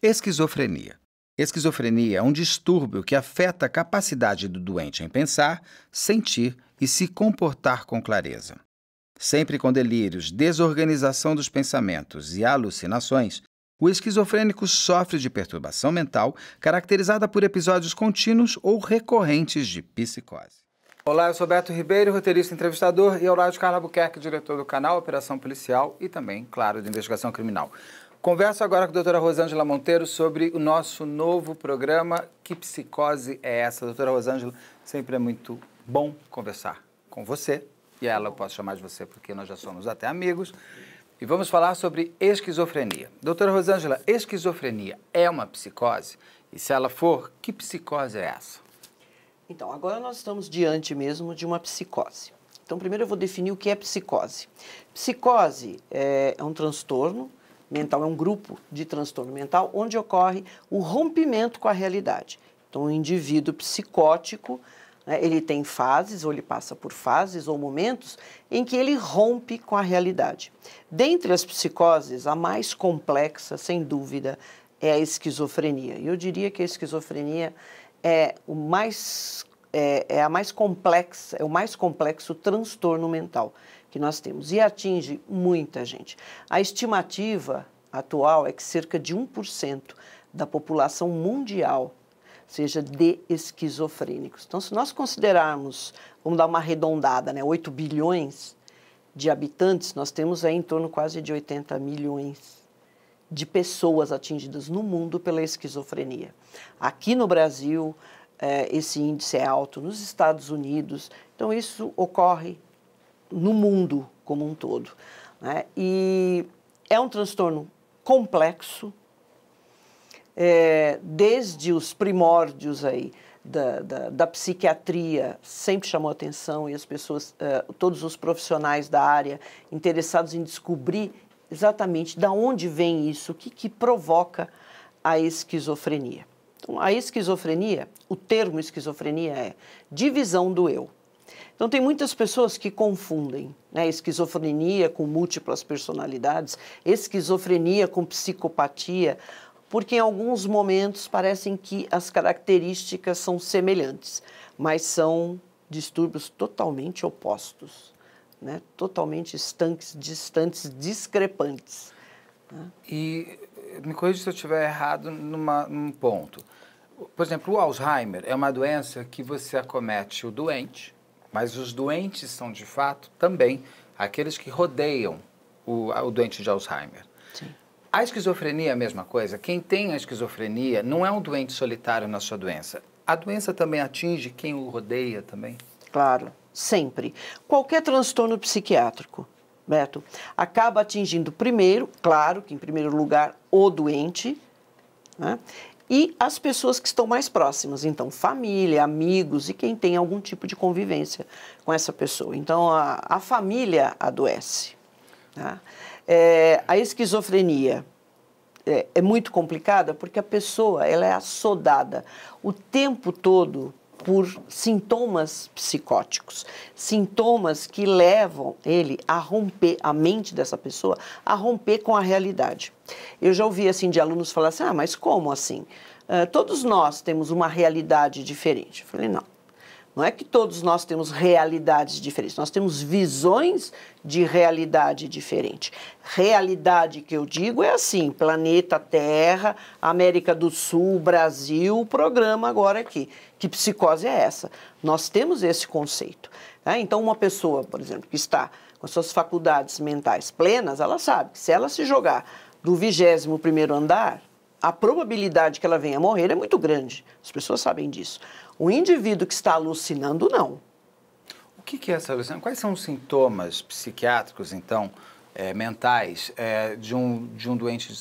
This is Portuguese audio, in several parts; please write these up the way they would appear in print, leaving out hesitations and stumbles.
Esquizofrenia. Esquizofrenia é um distúrbio que afeta a capacidade do doente em pensar, sentir e se comportar com clareza. Sempre com delírios, desorganização dos pensamentos e alucinações, o esquizofrênico sofre de perturbação mental caracterizada por episódios contínuos ou recorrentes de psicose. Olá, eu sou Beto Ribeiro, roteirista e entrevistador, e Aurélio Carlos Albuquerque, diretor do canal Operação Policial e também, claro, de investigação criminal. Converso agora com a doutora Rosângela Monteiro sobre o nosso novo programa Que Psicose é Essa? Doutora Rosângela, sempre é muito bom conversar com você, e ela eu posso chamar de você porque nós já somos até amigos, e vamos falar sobre esquizofrenia. Doutora Rosângela, esquizofrenia é uma psicose? E se ela for, que psicose é essa? Então, agora nós estamos diante mesmo de uma psicose. Então, primeiro eu vou definir o que é psicose. Psicose é um transtorno mental, é um grupo de transtorno mental onde ocorre o rompimento com a realidade. Então, o indivíduo psicótico, né, ele tem fases, ou ele passa por fases ou momentos em que ele rompe com a realidade. Dentre as psicoses, a mais complexa, sem dúvida, é a esquizofrenia. E eu diria que a esquizofrenia é o mais complexo transtorno mental que nós temos e atinge muita gente. A estimativa atual é que cerca de 1% da população mundial seja de esquizofrênicos. Então, se nós considerarmos, vamos dar uma arredondada, né, 8 bilhões de habitantes, nós temos aí em torno quase de 80 milhões de pessoas atingidas no mundo pela esquizofrenia. Aqui no Brasil, esse índice é alto, nos Estados Unidos, então isso ocorre no mundo como um todo, né? E é um transtorno complexo, desde os primórdios aí da psiquiatria, sempre chamou atenção e as pessoas, todos os profissionais da área interessados em descobrir exatamente de onde vem isso, o que provoca a esquizofrenia. Então, a esquizofrenia, o termo esquizofrenia é divisão do eu. Então, tem muitas pessoas que confundem, né, esquizofrenia com múltiplas personalidades, esquizofrenia com psicopatia, porque em alguns momentos parecem que as características são semelhantes, mas são distúrbios totalmente opostos, né, totalmente distantes, discrepantes. Né? E me corrija se eu estiver errado num ponto. Por exemplo, o Alzheimer é uma doença que você acomete o doente, mas os doentes são, de fato, também aqueles que rodeiam o doente de Alzheimer. Sim. A esquizofrenia é a mesma coisa. Quem tem a esquizofrenia não é um doente solitário na sua doença. A doença também atinge quem o rodeia também? Claro, sempre. Qualquer transtorno psiquiátrico, Beto, acaba atingindo primeiro, claro que em primeiro lugar, o doente, né? E as pessoas que estão mais próximas, então família, amigos e quem tem algum tipo de convivência com essa pessoa. Então a família adoece. Tá? A esquizofrenia é muito complicada porque a pessoa ela é assodada o tempo todo por sintomas psicóticos, sintomas que levam ele a romper, a mente dessa pessoa, a romper com a realidade. Eu já ouvi assim de alunos falar assim, mas como assim? Todos nós temos uma realidade diferente. Eu falei, não é que todos nós temos realidades diferentes, nós temos visões de realidade diferente. Realidade que eu digo é assim, planeta Terra, América do Sul, Brasil, o programa agora aqui. Que psicose é essa? Nós temos esse conceito. Tá? Então, uma pessoa, por exemplo, que está com suas faculdades mentais plenas, ela sabe que se ela se jogar do 21º andar, a probabilidade que ela venha a morrer é muito grande. As pessoas sabem disso. O indivíduo que está alucinando, não. O que é essa alucinação? Quais são os sintomas psiquiátricos, então, mentais, de um doente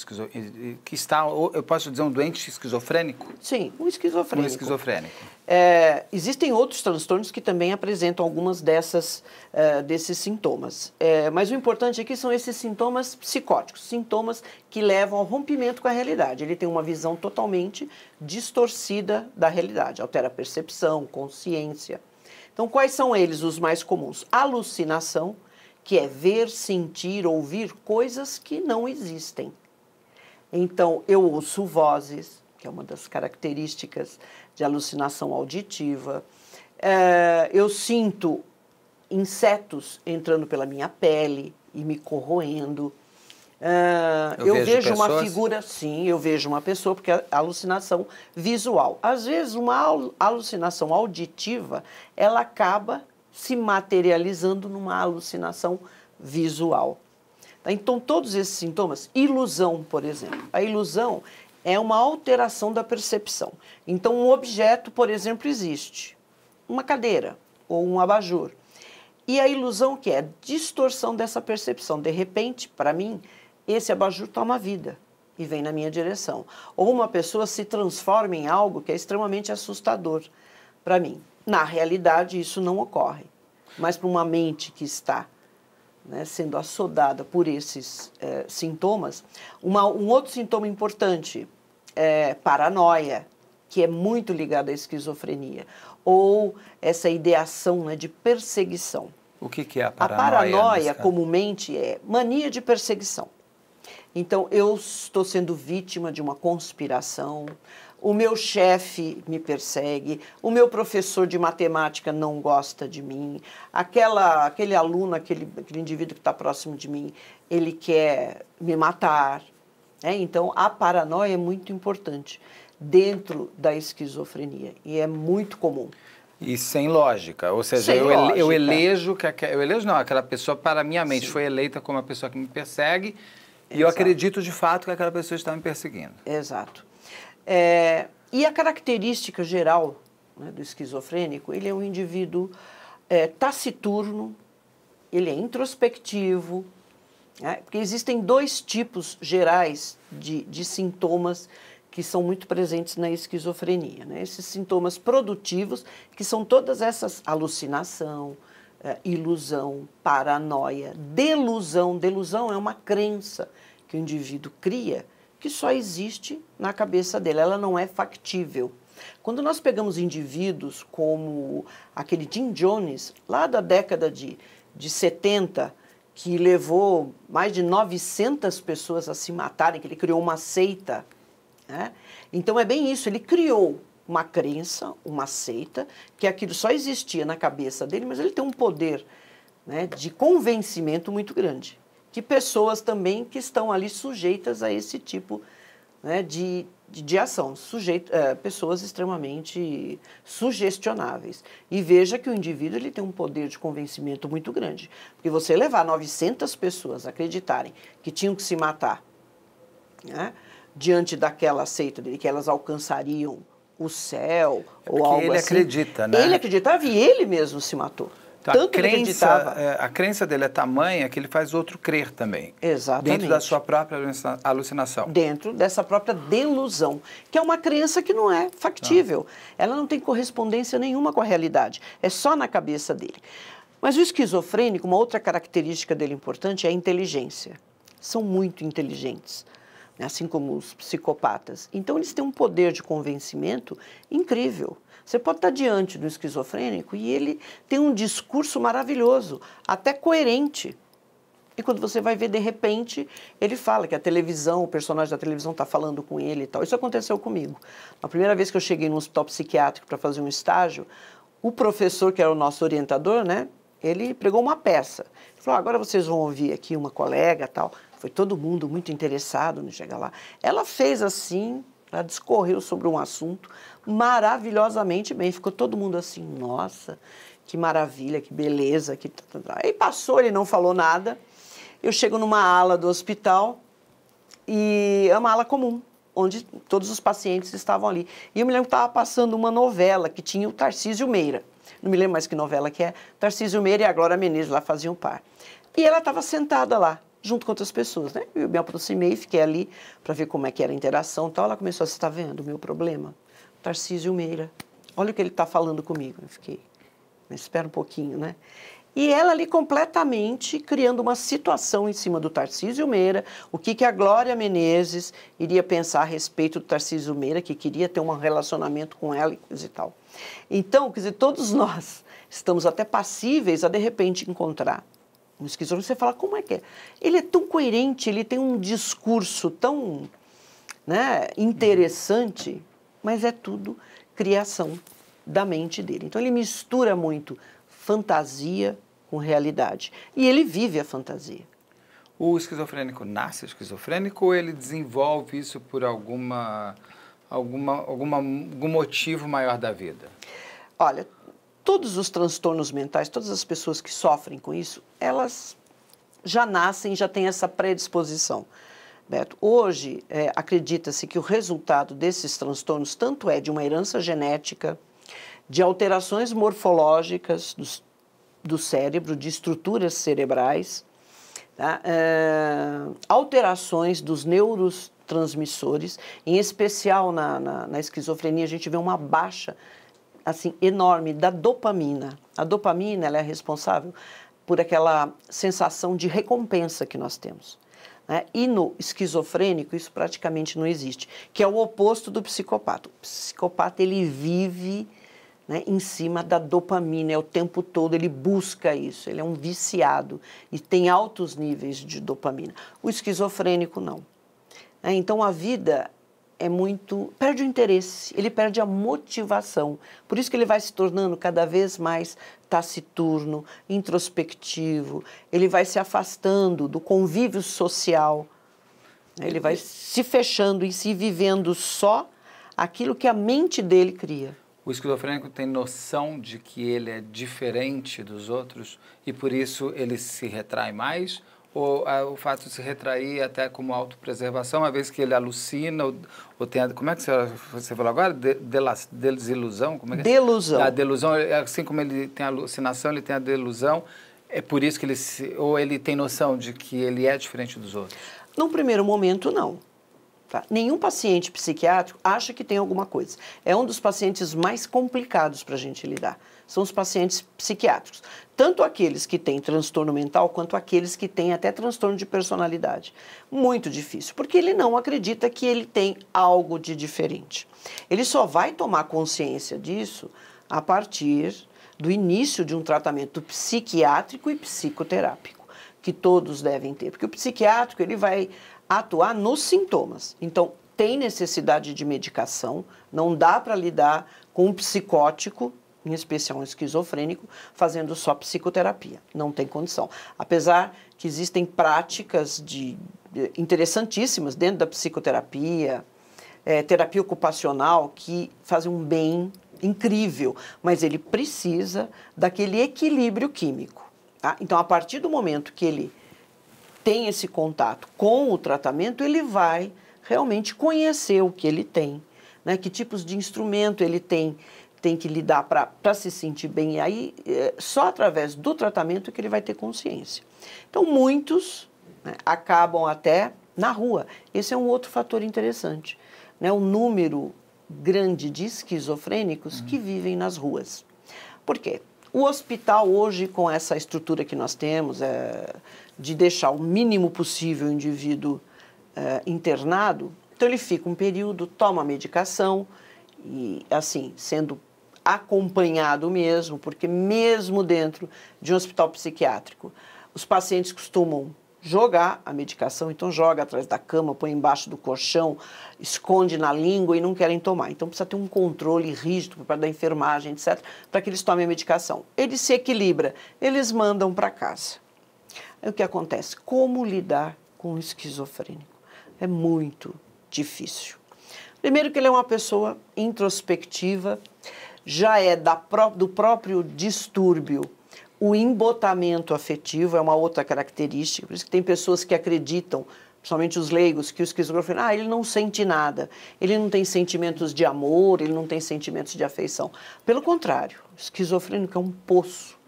que está, eu posso dizer, um doente esquizofrênico? Sim, um esquizofrênico. Um esquizofrênico. Existem outros transtornos que também apresentam algumas desses sintomas. Mas o importante aqui são esses sintomas psicóticos, sintomas que levam ao rompimento com a realidade. Ele tem uma visão totalmente distorcida da realidade, altera a percepção, consciência. Então, quais são eles os mais comuns? Alucinação, que é ver, sentir, ouvir coisas que não existem. Então, eu ouço vozes, que é uma das características de alucinação auditiva. Eu sinto insetos entrando pela minha pele e me corroendo. Eu vejo uma figura, sim, eu vejo uma pessoa, porque é alucinação visual. Às vezes, uma alucinação auditiva, ela acaba se materializando numa alucinação visual. Então, todos esses sintomas, ilusão, por exemplo. A ilusão é uma alteração da percepção. Então, um objeto, por exemplo, existe. Uma cadeira ou um abajur. E a ilusão que é distorção dessa percepção. De repente, para mim, esse abajur toma vida e vem na minha direção. Ou uma pessoa se transforma em algo que é extremamente assustador para mim. Na realidade, isso não ocorre. Mas para uma mente que está, né, sendo assodada por esses sintomas, um outro sintoma importante é paranoia, que é muito ligada à esquizofrenia, ou essa ideação, né, de perseguição. O que é a paranoia? A paranoia, comumente, é mania de perseguição. Então, eu estou sendo vítima de uma conspiração, o meu chefe me persegue, o meu professor de matemática não gosta de mim, aquele aluno, aquele indivíduo que está próximo de mim, ele quer me matar. Então, a paranoia é muito importante dentro da esquizofrenia e é muito comum. E sem lógica, ou seja, eu elejo aquela pessoa para minha mente foi eleita como a pessoa que me persegue. E eu acredito de fato que aquela pessoa está me perseguindo. Exato. E a característica geral, né, do esquizofrênico, ele é um indivíduo taciturno, ele é introspectivo, né, porque existem dois tipos gerais de sintomas que são muito presentes na esquizofrenia, né? Esses sintomas produtivos, que são todas essas alucinação, ilusão, paranoia, delusão. Delusão é uma crença que o indivíduo cria que só existe na cabeça dele, ela não é factível. Quando nós pegamos indivíduos como aquele Jim Jones, lá da década de 70, que levou mais de 900 pessoas a se matarem, que ele criou uma seita, né? Então é bem isso, ele criou uma crença, uma seita, que aquilo só existia na cabeça dele, mas ele tem um poder, né, de convencimento muito grande. Que pessoas também que estão ali sujeitas a esse tipo, né, de ação, pessoas extremamente sugestionáveis. E veja que o indivíduo ele tem um poder de convencimento muito grande. Porque você levar 900 pessoas a acreditarem que tinham que se matar, né, diante daquela seita dele, que elas alcançariam o céu ou algo assim. Ele acredita, né? Ele acreditava e ele mesmo se matou. Então, Tanto ele acreditava. A crença dele é tamanha que ele faz outro crer também. Exatamente. Dentro da sua própria alucinação. Dentro dessa própria delusão, que é uma crença que não é factível. Ela não tem correspondência nenhuma com a realidade. É só na cabeça dele. Mas o esquizofrênico, uma outra característica dele importante é a inteligência. São muito inteligentes, assim como os psicopatas. Então, eles têm um poder de convencimento incrível. Você pode estar diante do esquizofrênico e ele tem um discurso maravilhoso, até coerente. E quando você vai ver, de repente, ele fala que a televisão, o personagem da televisão está falando com ele e tal. Isso aconteceu comigo. A primeira vez que eu cheguei num hospital psiquiátrico para fazer um estágio, o professor, que era o nosso orientador, né, ele pregou uma peça. Ele falou, agora vocês vão ouvir aqui uma colega e tal. Foi todo mundo muito interessado em chegar lá. Ela fez assim, ela discorreu sobre um assunto maravilhosamente bem. Ficou todo mundo assim, nossa, que maravilha, que beleza. Aí passou, ele não falou nada. Eu chego numa ala do hospital e é uma ala comum, onde todos os pacientes estavam ali. E eu me lembro que estava passando uma novela que tinha o Tarcísio Meira. Não me lembro mais que novela que é. Tarcísio Meira e a Glória Menezes lá faziam par. E ela estava sentada lá, junto com outras pessoas, né? Eu me aproximei, fiquei ali para ver como é que era a interação e tal. Ela começou, você está vendo o meu problema? Tarcísio Meira, olha o que ele está falando comigo. Eu fiquei, mas espera um pouquinho, né? E ela ali completamente criando uma situação em cima do Tarcísio Meira, o que a Glória Menezes iria pensar a respeito do Tarcísio Meira, que queria ter um relacionamento com ela e coisa e tal. Então, quer dizer, todos nós estamos até passíveis a, de repente, encontrar um esquizofrênico. Você fala, como é que é? Ele é tão coerente, ele tem um discurso tão né, interessante, mas é tudo criação da mente dele. Então ele mistura muito fantasia com realidade. E ele vive a fantasia. O esquizofrênico nasce esquizofrênico ou ele desenvolve isso por algum motivo maior da vida? Olha, todos os transtornos mentais, todas as pessoas que sofrem com isso, elas já nascem, já têm essa predisposição. Beto, hoje, acredita-se que o resultado desses transtornos tanto é de uma herança genética, de alterações morfológicas do cérebro, de estruturas cerebrais, tá? Alterações dos neurotransmissores, em especial na esquizofrenia, a gente vê uma baixa assim, enorme da dopamina. A dopamina ela é responsável por aquela sensação de recompensa que nós temos. Né? E no esquizofrênico isso praticamente não existe, que é o oposto do psicopata. O psicopata ele vive, né, em cima da dopamina, o tempo todo ele busca isso, ele é um viciado e tem altos níveis de dopamina. O esquizofrênico não. Então a vida perde o interesse, ele perde a motivação. Por isso que ele vai se tornando cada vez mais taciturno, introspectivo, ele vai se afastando do convívio social, ele vai se fechando e se vivendo só aquilo que a mente dele cria. O esquizofrênico tem noção de que ele é diferente dos outros e por isso ele se retrai mais? Ou o fato de se retrair até como autopreservação, uma vez que ele alucina, ou tem, como é que você falou agora? Desilusão? Como é que é? Delusão. A delusão, assim como ele tem a alucinação, ele tem a delusão, é por isso que ou ele tem noção de que ele é diferente dos outros? Num primeiro momento, não. Tá? Nenhum paciente psiquiátrico acha que tem alguma coisa. É um dos pacientes mais complicados para a gente lidar. São os pacientes psiquiátricos. Tanto aqueles que têm transtorno mental, quanto aqueles que têm até transtorno de personalidade. Muito difícil, porque ele não acredita que ele tem algo de diferente. Ele só vai tomar consciência disso a partir do início de um tratamento psiquiátrico e psicoterápico, que todos devem ter. Porque o psiquiátrico ele vai atuar nos sintomas. Então, tem necessidade de medicação, não dá para lidar com um psicótico, em especial um esquizofrênico, fazendo só psicoterapia. Não tem condição. Apesar que existem práticas interessantíssimas dentro da psicoterapia, terapia ocupacional, que fazem um bem incrível, mas ele precisa daquele equilíbrio químico. Tá? Então, a partir do momento que ele tem esse contato com o tratamento, ele vai realmente conhecer o que ele tem, né? Que tipos de instrumento ele tem que lidar para se sentir bem. E aí, só através do tratamento que ele vai ter consciência. Então, muitos, né, acabam até na rua. Esse é um outro fator interessante, né? O número grande de esquizofrênicos que vivem nas ruas. Por quê? O hospital hoje, com essa estrutura que nós temos, de deixar o mínimo possível o indivíduo internado, então ele fica um período, toma medicação e, assim, sendo acompanhado mesmo, porque mesmo dentro de um hospital psiquiátrico, os pacientes costumam jogar a medicação, então joga atrás da cama, põe embaixo do colchão, esconde na língua e não querem tomar. Então precisa ter um controle rígido por parte da enfermagem, etc., para que eles tomem a medicação. Ele se equilibra, eles mandam para casa. Aí o que acontece? Como lidar com o esquizofrênico? É muito difícil. Primeiro que ele é uma pessoa introspectiva, já é do próprio distúrbio. O embotamento afetivo é uma outra característica, por isso que tem pessoas que acreditam, principalmente os leigos, que o esquizofrênico, ele não sente nada, ele não tem sentimentos de amor, ele não tem sentimentos de afeição. Pelo contrário, o esquizofrênico é um poço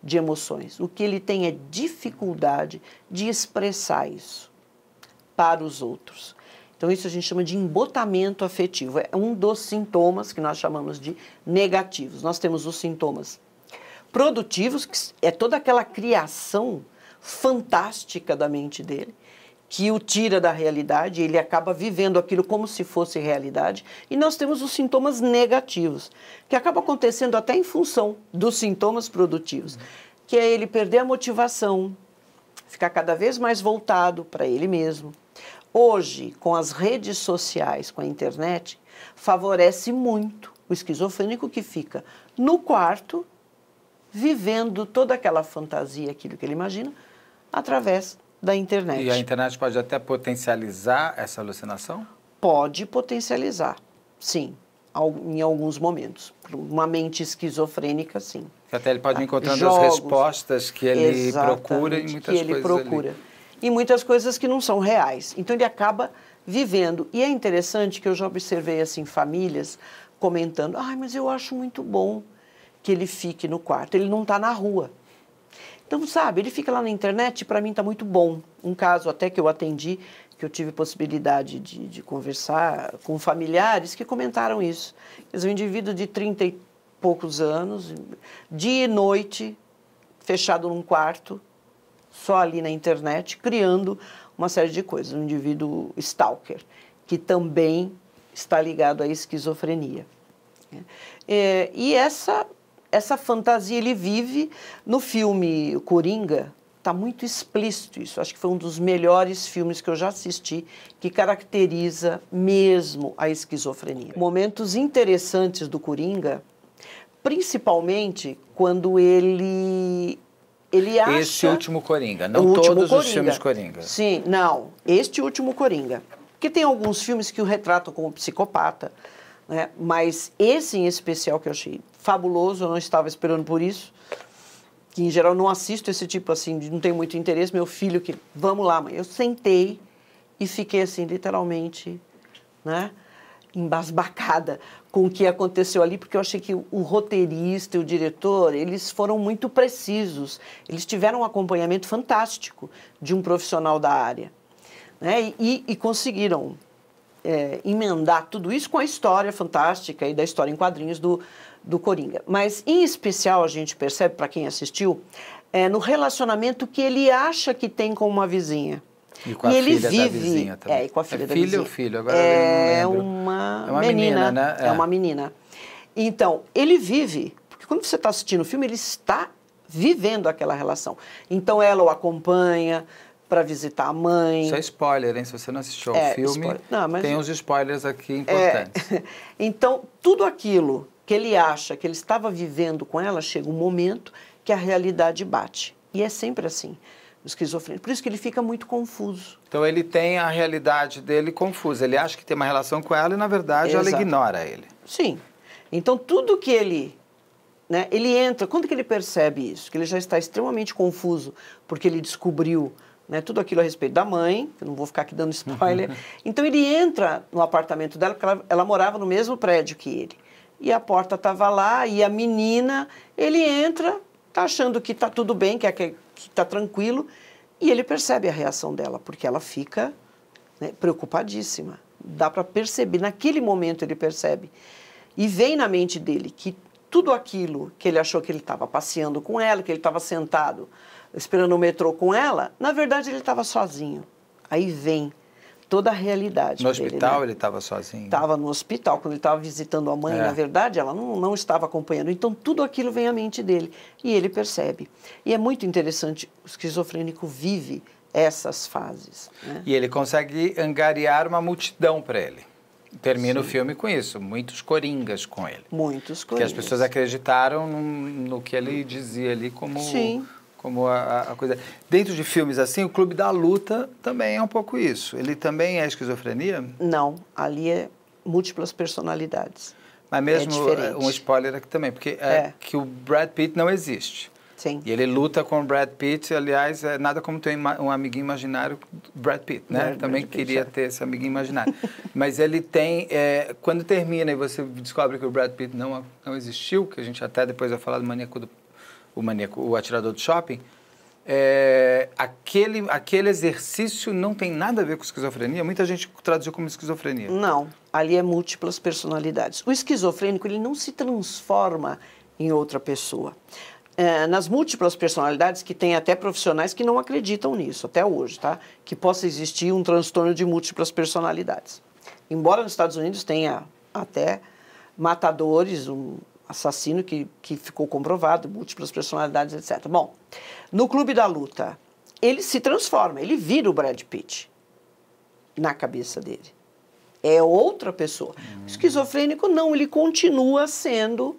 de emoções. O que ele tem é dificuldade de expressar isso para os outros. Então, isso a gente chama de embotamento afetivo. É um dos sintomas que nós chamamos de negativos. Nós temos os sintomas produtivos, que é toda aquela criação fantástica da mente dele, que o tira da realidade, ele acaba vivendo aquilo como se fosse realidade. E nós temos os sintomas negativos, que acaba acontecendo até em função dos sintomas produtivos, que é ele perder a motivação, ficar cada vez mais voltado para ele mesmo, hoje, com as redes sociais, com a internet, favorece muito o esquizofrênico que fica no quarto, vivendo toda aquela fantasia, aquilo que ele imagina, através da internet. E a internet pode até potencializar essa alucinação? Pode potencializar, sim, em alguns momentos. Uma mente esquizofrênica, sim. Até ele pode ir encontrando Jogos, as respostas que ele procura em muitas que ele coisas procura. ali. E muitas coisas que não são reais. Então, ele acaba vivendo. E é interessante que eu já observei, assim, famílias comentando, mas eu acho muito bom que ele fique no quarto. Ele não está na rua. Então, sabe, ele fica lá na internet, para mim está muito bom. Um caso até que eu atendi, que eu tive possibilidade de conversar com familiares que comentaram isso. Quer dizer, um indivíduo de 30 e poucos anos, dia e noite, fechado num quarto, só ali na internet, criando uma série de coisas. Um indivíduo stalker, que também está ligado à esquizofrenia. E essa fantasia ele vive no filme Coringa. Está muito explícito isso. Acho que foi um dos melhores filmes que eu já assisti que caracteriza mesmo a esquizofrenia. Momentos interessantes do Coringa, principalmente quando ele acha... Esse último Coringa, não todos os filmes Coringa. Sim, não. Este último Coringa. Porque tem alguns filmes que o retratam como psicopata, né? Mas esse em especial que eu achei fabuloso, eu não estava esperando por isso, que em geral não assisto esse tipo assim, não tenho muito interesse, meu filho que, vamos lá, mãe. Eu sentei e fiquei assim, literalmente, né, embasbacada com o que aconteceu ali, porque eu achei que o roteirista e o diretor, eles foram muito precisos, eles tiveram um acompanhamento fantástico de um profissional da área, né, e conseguiram emendar tudo isso com a história fantástica e da história em quadrinhos do Coringa. Mas, em especial, a gente percebe, para quem assistiu, no relacionamento que ele acha que tem com uma vizinha. E com a filha da vizinha também. E com a filha da filha vizinha. ou filho? Agora eu não lembro. Uma é uma menina, né? É uma menina. Então, ele vive, porque quando você está assistindo o filme, ele está vivendo aquela relação. Então, ela o acompanha para visitar a mãe. Isso é spoiler, hein? Se você não assistiu ao filme, tem uns spoilers aqui importantes. Então, tudo aquilo que ele acha que ele estava vivendo com ela, chega um momento que a realidade bate. E é sempre assim, o esquizofrênico. Por isso que ele fica muito confuso. Então, ele tem a realidade dele confusa. Ele acha que tem uma relação com ela e, na verdade, ela ignora ele. Sim. Então, tudo que ele... né, ele entra... Quando que ele percebe isso? Que ele já está extremamente confuso, porque ele descobriu... né, tudo aquilo a respeito da mãe, que eu não vou ficar aqui dando spoiler. Então, ele entra no apartamento dela, porque ela morava no mesmo prédio que ele. E a porta estava lá, e a menina, ele entra, está achando que está tudo bem, que está tranquilo, e ele percebe a reação dela, porque ela fica, né, preocupadíssima. Dá para perceber, naquele momento ele percebe. E vem na mente dele que tudo aquilo que ele achou que ele estava passeando com ela, que ele estava sentado esperando o metrô com ela, na verdade ele estava sozinho. Aí vem toda a realidade. No hospital, né? Ele estava sozinho? Estava no hospital, quando ele estava visitando a mãe, na verdade ela não estava acompanhando. Então tudo aquilo vem à mente dele e ele percebe. E é muito interessante, o esquizofrênico vive essas fases. Né? E ele consegue angariar uma multidão para ele. Termina o filme com isso, muitos coringas com ele. Muitos coringas. Porque as pessoas acreditaram no que ele dizia ali como... Sim. Como a coisa... Dentro de filmes assim, o Clube da Luta também é um pouco isso. Ele também é esquizofrenia? Não, ali é múltiplas personalidades. Mas mesmo um spoiler aqui também, porque que o Brad Pitt não existe. Sim. E ele luta com o Brad Pitt, aliás, é nada como ter um amiguinho imaginário, Brad Pitt, né? Também queria ter esse amiguinho imaginário. Mas ele tem... quando termina e você descobre que o Brad Pitt não existiu, que a gente até depois vai falar do o atirador do shopping, aquele exercício não tem nada a ver com esquizofrenia? Muita gente traduziu como esquizofrenia. Não, ali é múltiplas personalidades. O esquizofrênico, ele não se transforma em outra pessoa. Nas múltiplas personalidades, que tem até profissionais que não acreditam nisso, até hoje, tá? Que possa existir um transtorno de múltiplas personalidades. Embora nos Estados Unidos tenha até matadores, um assassino que ficou comprovado, múltiplas personalidades, etc. Bom, no Clube da Luta, ele se transforma, ele vira o Brad Pitt. na cabeça dele. É outra pessoa. O esquizofrênico não, ele continua sendo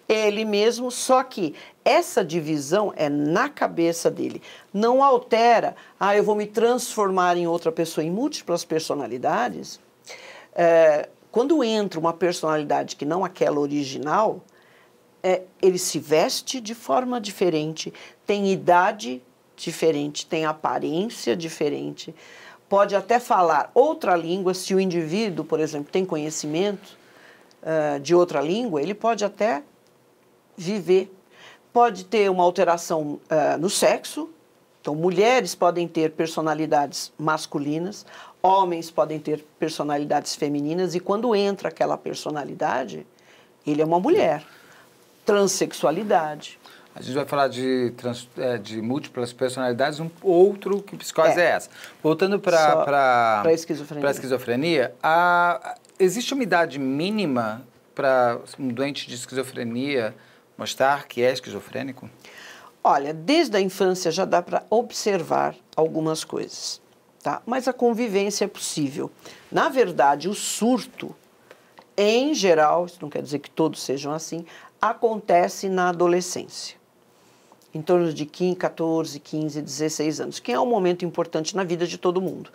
ele mesmo, só que essa divisão é na cabeça dele. Não altera, eu vou me transformar em outra pessoa. Em múltiplas personalidades, quando entra uma personalidade que não aquela original, ele se veste de forma diferente, tem idade diferente, tem aparência diferente, pode até falar outra língua. Se o indivíduo, por exemplo, tem conhecimento de outra língua, ele pode até viver. Pode ter uma alteração no sexo. Então, mulheres podem ter personalidades masculinas, homens podem ter personalidades femininas, e quando entra aquela personalidade, ele é uma mulher. Transexualidade. A gente vai falar de múltiplas personalidades, outro que psicose é essa. Voltando para a esquizofrenia, existe uma idade mínima para um doente de esquizofrenia mostrar que é esquizofrênico? Olha, desde a infância já dá para observar algumas coisas, tá? Mas a convivência é possível. Na verdade, o surto, em geral, isso não quer dizer que todos sejam assim, acontece na adolescência. Em torno de 14, 15, 16 anos, que é um momento importante na vida de todo mundo.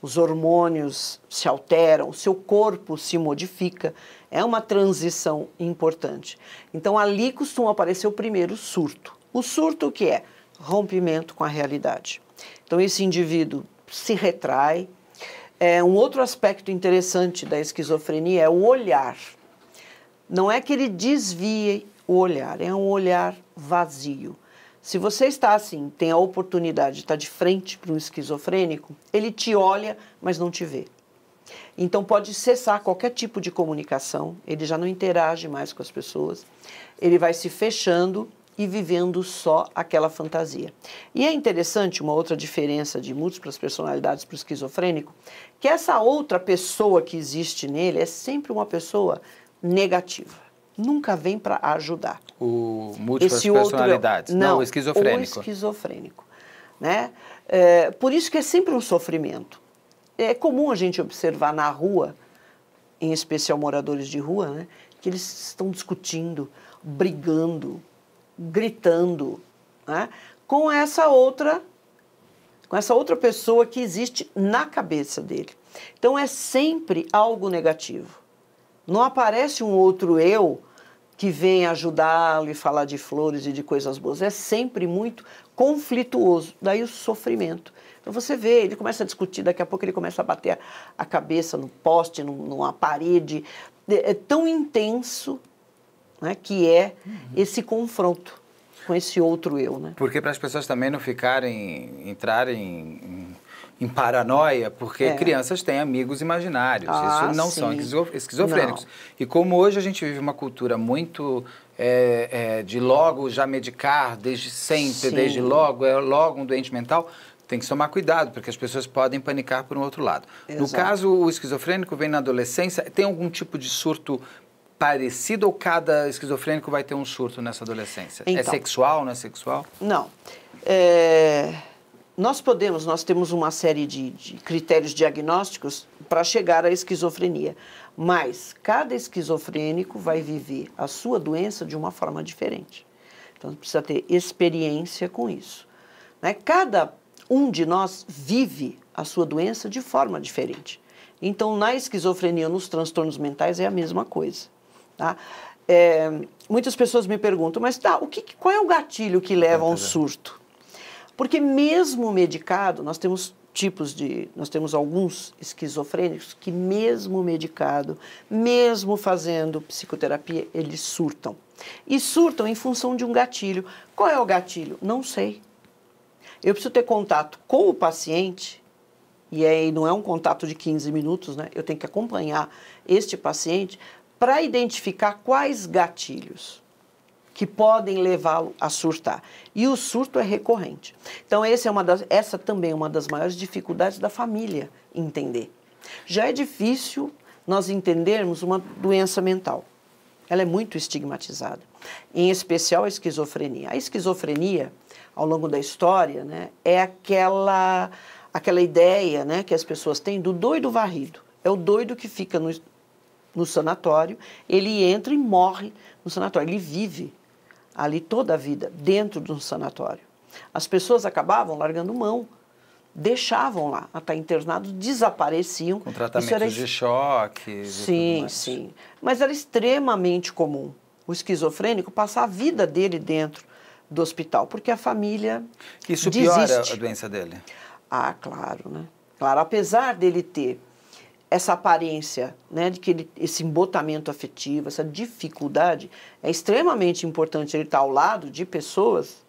Os hormônios se alteram, o seu corpo se modifica, é uma transição importante. Então, ali costuma aparecer o primeiro surto. O surto, o que é? Rompimento com a realidade. Então, esse indivíduo se retrai. Um outro aspecto interessante da esquizofrenia é o olhar. Não é que ele desvie o olhar, é um olhar vazio. Se você está assim, tem a oportunidade de estar de frente para um esquizofrênico, ele te olha, mas não te vê. Então pode cessar qualquer tipo de comunicação, ele já não interage mais com as pessoas, ele vai se fechando e vivendo só aquela fantasia. E é interessante, uma outra diferença de múltiplas personalidades para o esquizofrênico, que essa outra pessoa que existe nele é sempre uma pessoa negativa. Nunca vem para ajudar. O múltiplas personalidades, não o esquizofrênico. O esquizofrênico, né? Por isso que é sempre um sofrimento. É comum a gente observar na rua, em especial moradores de rua, né, que eles estão discutindo, brigando, gritando, né, com essa outra pessoa que existe na cabeça dele. Então é sempre algo negativo. Não aparece um outro eu que vem ajudá-lo e falar de flores e de coisas boas. É sempre muito conflituoso. Daí o sofrimento. Então você vê, ele começa a discutir, daqui a pouco ele começa a bater a cabeça no poste, numa parede. É tão intenso, né, que é esse confronto com esse outro eu, né? Porque para as pessoas também não entrarem em paranoia, porque crianças têm amigos imaginários. Isso não são esquizofrênicos. Não. E como hoje a gente vive uma cultura muito de logo já medicar, desde sempre, Sim. desde logo, é logo um doente mental, tem que tomar cuidado, porque as pessoas podem panicar por um outro lado. Exato. No caso, o esquizofrênico vem na adolescência, tem algum tipo de surto parecido ou cada esquizofrênico vai ter um surto nessa adolescência? Então, é sexual, não é sexual? Não. Nós temos uma série de critérios diagnósticos para chegar à esquizofrenia, mas cada esquizofrênico vai viver a sua doença de uma forma diferente. Então, precisa ter experiência com isso, né? Cada um de nós vive a sua doença de forma diferente. Então, na esquizofrenia, nos transtornos mentais, é a mesma coisa, tá? Muitas pessoas me perguntam, mas qual é o gatilho que leva a um surto? Porque mesmo medicado, nós temos alguns esquizofrênicos que mesmo medicado, mesmo fazendo psicoterapia, eles surtam. E surtam em função de um gatilho. Qual é o gatilho? Não sei. Eu preciso ter contato com o paciente, e aí não é um contato de 15 minutos, né? Eu tenho que acompanhar este paciente para identificar quais gatilhos que podem levá-lo a surtar. E o surto é recorrente. Então, essa também é uma das maiores dificuldades da família entender. Já é difícil nós entendermos uma doença mental. Ela é muito estigmatizada, em especial a esquizofrenia. A esquizofrenia, ao longo da história, né, é aquela ideia, né, que as pessoas têm do doido varrido. É o doido que fica no sanatório, ele entra e morre no sanatório, ele vive ali toda a vida, dentro de um sanatório. As pessoas acabavam largando mão, deixavam lá, a estar internados, desapareciam. Com tratamentos de choque. Sim, sim. Mas era extremamente comum o esquizofrênico passar a vida dele dentro do hospital, porque a família Isso desiste. piora a doença dele? Ah, claro, né? Claro, apesar dele ter essa aparência, né, de que esse embotamento afetivo, essa dificuldade, é extremamente importante ele estar ao lado de pessoas,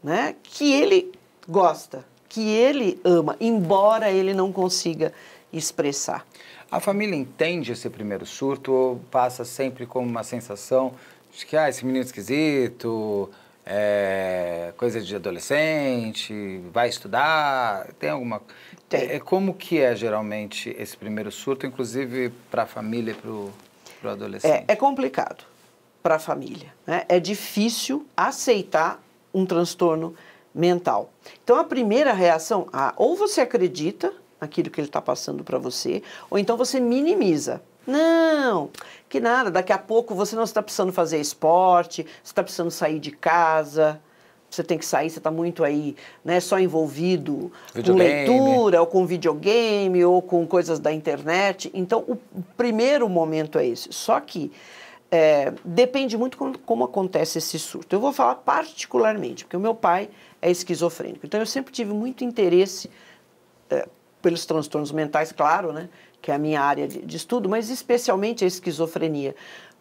né, que ele gosta, que ele ama, embora ele não consiga expressar. A família entende esse primeiro surto ou passa sempre como uma sensação de que esse menino esquisito, coisa de adolescente, vai estudar, tem alguma... Tem. Como que é geralmente esse primeiro surto, inclusive para a família e para o adolescente? É complicado para a família, né? É difícil aceitar um transtorno mental. Então, a primeira reação, ou você acredita naquilo que ele está passando para você, ou então você minimiza. Não, que nada, daqui a pouco você não está precisando fazer esporte, você está precisando sair de casa, você tem que sair, você está muito aí, né, só envolvido com leitura, ou com videogame, ou com coisas da internet. Então, o primeiro momento é esse. Só que depende muito como acontece esse surto. Eu vou falar particularmente, porque o meu pai é esquizofrênico. Então, eu sempre tive muito interesse pelos transtornos mentais, claro, né, que é a minha área de estudo, mas especialmente a esquizofrenia,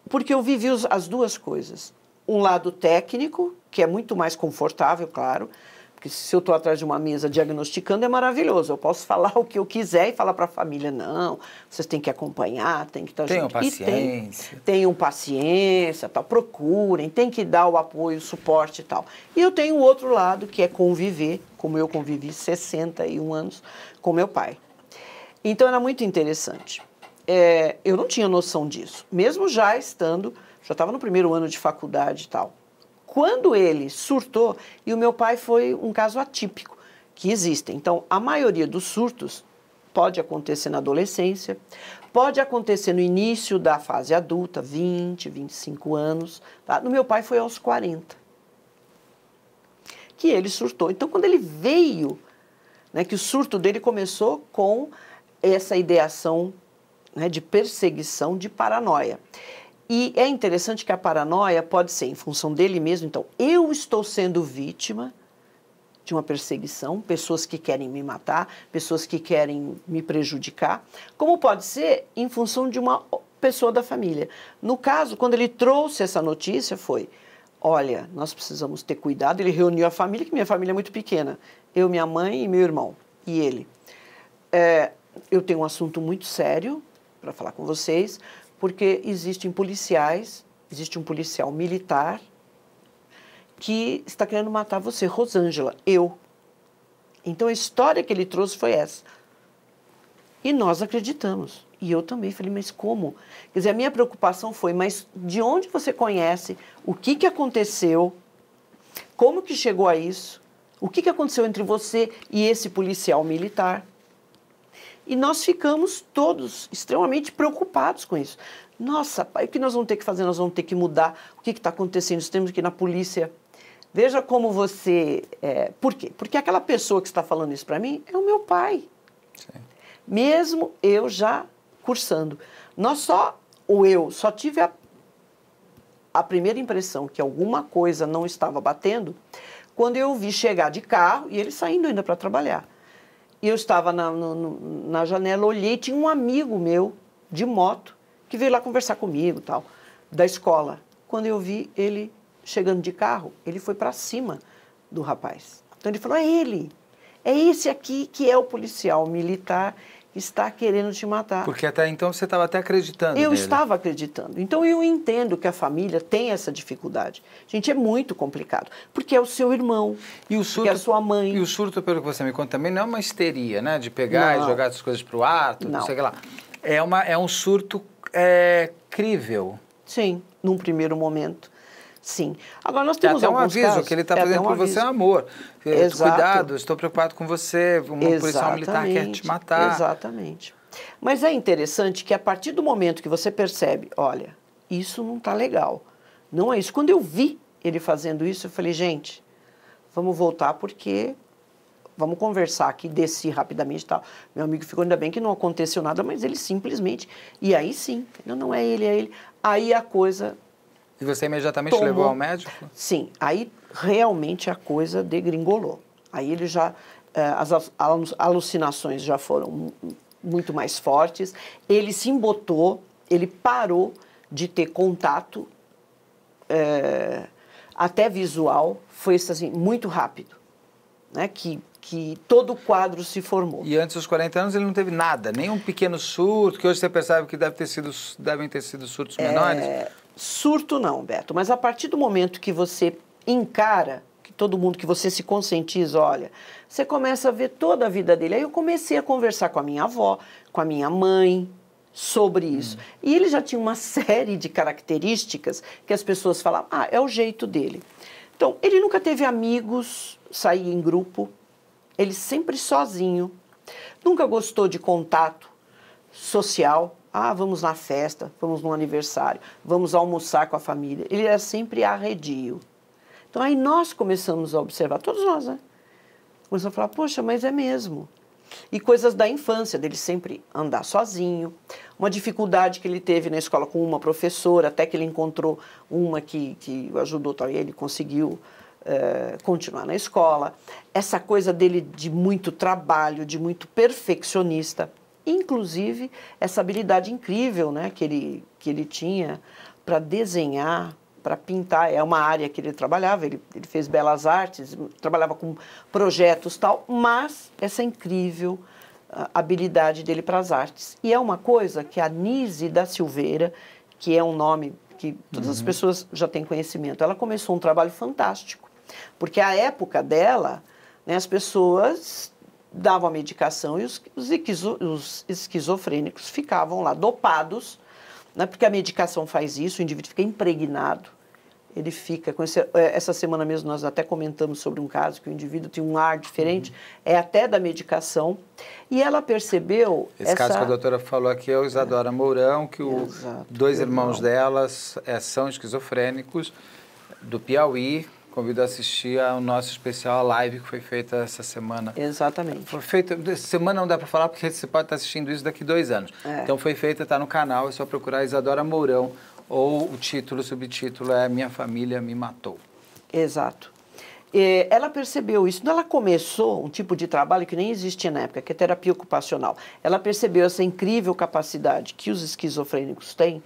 porque eu vivi as duas coisas. Um lado técnico, que é muito mais confortável, claro, porque se eu estou atrás de uma mesa diagnosticando é maravilhoso, eu posso falar o que eu quiser e falar para a família, não, vocês têm que acompanhar, tem que estar junto. Tenham paciência. Tenham paciência, tal, procurem, tem que dar o apoio, o suporte e tal. E eu tenho o outro lado, que é conviver, como eu convivi 61 anos com meu pai. Então, era muito interessante. Eu não tinha noção disso, mesmo já estava no primeiro ano de faculdade e tal. Quando ele surtou, e o meu pai foi um caso atípico, que existem. Então, a maioria dos surtos pode acontecer na adolescência, pode acontecer no início da fase adulta, 20, 25 anos. Tá? No meu pai foi aos 40, que ele surtou. Então, quando ele veio, né, que o surto dele começou com essa ideação, né, de perseguição, de paranoia. E é interessante que a paranoia pode ser em função dele mesmo. Então, eu estou sendo vítima de uma perseguição, pessoas que querem me matar, pessoas que querem me prejudicar, como pode ser em função de uma pessoa da família. No caso, quando ele trouxe essa notícia, foi, olha, nós precisamos ter cuidado. Ele reuniu a família, que minha família é muito pequena, eu, minha mãe e meu irmão, e ele. Eu tenho um assunto muito sério para falar com vocês, porque existe um policial militar que está querendo matar você, Rosângela, eu. Então, a história que ele trouxe foi essa. E nós acreditamos. E eu também falei, mas como? Quer dizer, a minha preocupação foi, mas de onde você conhece? O que aconteceu? Como que chegou a isso? O que aconteceu entre você e esse policial militar? E nós ficamos todos extremamente preocupados com isso. Nossa, pai, o que nós vamos ter que fazer? Nós vamos ter que mudar. O que está acontecendo? Nós temos que ir na polícia. Veja como você... Por quê? Porque aquela pessoa que está falando isso para mim é o meu pai. Sim. Mesmo eu já cursando. Eu só tive a primeira impressão que alguma coisa não estava batendo quando eu vi chegar de carro e ele saindo ainda para trabalhar. E eu estava na janela, olhei, tinha um amigo meu de moto que veio lá conversar comigo, tal, da escola. Quando eu vi ele chegando de carro, ele foi para cima do rapaz. Então ele falou, é ele, é esse aqui que é o policial militar que está querendo te matar. Porque até então você estava até acreditando Eu nele. estava acreditando. Então eu entendo que a família tem essa dificuldade. Gente, é muito complicado, porque é o seu irmão, e o surto, porque é a sua mãe. E o surto, pelo que você me conta também, não é uma histeria, né? De pegar e jogar as coisas para o ar, tudo, não sei o que lá. É um surto crível. Sim, num primeiro momento. Sim. Agora, nós É temos até um alguns aviso casos, que ele está fazendo por você é amor. Exato. Cuidado, estou preocupado com você, um policial militar quer te matar. Exatamente. Mas é interessante que a partir do momento que você percebe, olha, isso não está legal, não é isso. Quando eu vi ele fazendo isso, eu falei, gente, vamos voltar porque vamos conversar aqui, desci rapidamente e tal. Meu amigo ficou, ainda bem que não aconteceu nada, mas ele simplesmente, e aí sim, não é ele, é ele. Aí a coisa... E você imediatamente levou ao médico? Sim, aí realmente a coisa degringolou. Aí ele já, as alucinações já foram muito mais fortes, ele se embotou, ele parou de ter contato, até visual, foi assim, muito rápido, né, que todo o quadro se formou. E antes dos 40 anos ele não teve nada, nem um pequeno surto, que hoje você percebe que devem ter sido surtos menores? Surto não, Beto, mas a partir do momento que você encara, que todo mundo, que você se conscientiza, olha, você começa a ver toda a vida dele. Aí eu comecei a conversar com a minha avó, com a minha mãe, sobre isso. E ele já tinha uma série de características que as pessoas falavam, é o jeito dele. Então, ele nunca teve amigos, saía em grupo, ele sempre sozinho, nunca gostou de contato social. Vamos na festa, vamos no aniversário, vamos almoçar com a família. Ele era sempre arredio. Então aí nós começamos a observar, todos nós, né? Começamos a falar, poxa, mas é mesmo. E coisas da infância, dele sempre andar sozinho, uma dificuldade que ele teve na escola com uma professora, até que ele encontrou uma que o ajudou, e ele conseguiu continuar na escola. Essa coisa dele de muito trabalho, de muito perfeccionista. Inclusive, essa habilidade incrível, né, que ele tinha para desenhar, para pintar. É uma área que ele trabalhava, ele fez belas artes, trabalhava com projetos e tal, mas essa incrível habilidade dele para as artes. E é uma coisa que a Nise da Silveira, que é um nome que todas as pessoas já têm conhecimento, ela começou um trabalho fantástico, porque a época dela, né, as pessoas davam a medicação e os esquizofrênicos ficavam lá dopados, né, porque a medicação faz isso, o indivíduo fica impregnado, ele fica com essa semana mesmo nós até comentamos sobre um caso que o indivíduo tem um ar diferente, é até da medicação, e ela percebeu... Esse caso que a doutora falou aqui é o Isadora Mourão, que dois irmãos delas são esquizofrênicos, do Piauí. Convido a assistir ao nosso especial, a live que foi feita essa semana. Exatamente. Foi feita, essa semana não dá para falar porque você pode estar assistindo isso daqui 2 anos. Então foi feita, está no canal, é só procurar Isadora Mourão, ou o subtítulo é Minha Família Me Matou. Exato. Ela percebeu isso. Quando ela começou um tipo de trabalho que nem existia na época, que é terapia ocupacional, ela percebeu essa incrível capacidade que os esquizofrênicos têm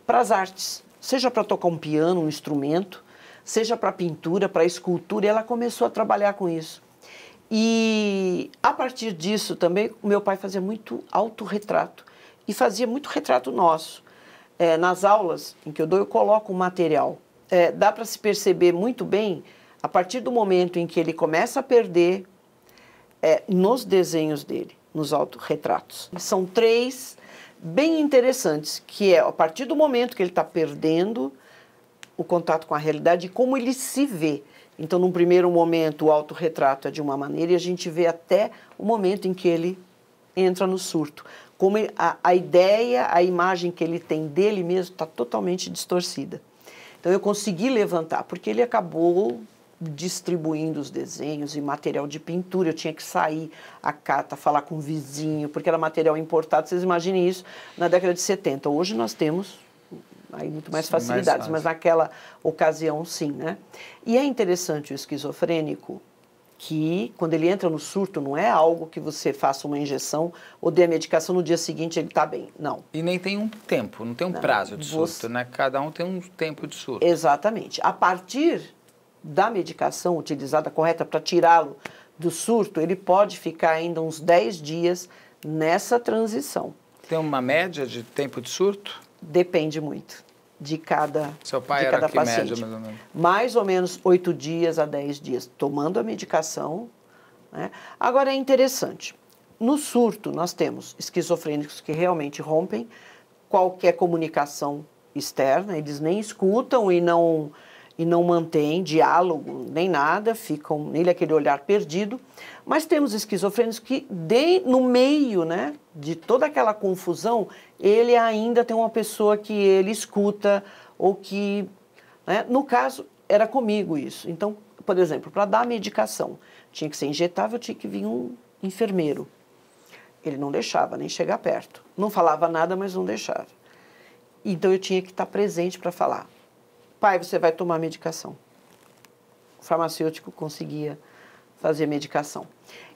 para as artes, seja para tocar um piano, um instrumento, seja para pintura, para escultura, e ela começou a trabalhar com isso. E a partir disso também, o meu pai fazia muito autorretrato e fazia muito retrato nosso. Nas aulas em que eu dou, eu coloco um material. Dá para se perceber muito bem, a partir do momento em que ele começa a perder nos desenhos dele, nos autorretratos. São 3 bem interessantes, que é a partir do momento que ele está perdendo o contato com a realidade e como ele se vê. Então, num primeiro momento, o autorretrato é de uma maneira e a gente vê até o momento em que ele entra no surto. Como a ideia, a imagem que ele tem dele mesmo está totalmente distorcida. Então, eu consegui levantar, porque ele acabou distribuindo os desenhos e material de pintura. Eu tinha que sair a cata, falar com o vizinho, porque era material importado. Vocês imaginem isso na década de 70. Hoje nós temos... aí muito mais facilidades, mas naquela ocasião sim, né? E é interessante o esquizofrênico que, quando ele entra no surto, não é algo que você faça uma injeção ou dê a medicação, no dia seguinte ele está bem, não. E nem tem um tempo, não tem um prazo de surto, né? Cada um tem um tempo de surto. Exatamente. A partir da medicação utilizada correta para tirá-lo do surto, ele pode ficar ainda uns 10 dias nessa transição. Tem uma média de tempo de surto? Depende muito de cada paciente. Seu pai era que média, mais ou menos? Mais ou menos 8 dias a 10 dias, tomando a medicação, né? Agora é interessante, no surto nós temos esquizofrênicos que realmente rompem qualquer comunicação externa, eles nem escutam e e não mantém diálogo nem nada, ficam nele aquele olhar perdido. Mas temos esquizofrênicos que, no meio, né, de toda aquela confusão, ele ainda tem uma pessoa que ele escuta ou que... Né, no caso, era comigo isso. Então, por exemplo, para dar medicação, tinha que ser injetável, tinha que vir um enfermeiro. Ele não deixava nem chegar perto. Não falava nada, mas não deixava. Então, eu tinha que estar presente para falar. Pai, você vai tomar medicação. O farmacêutico conseguia fazer medicação.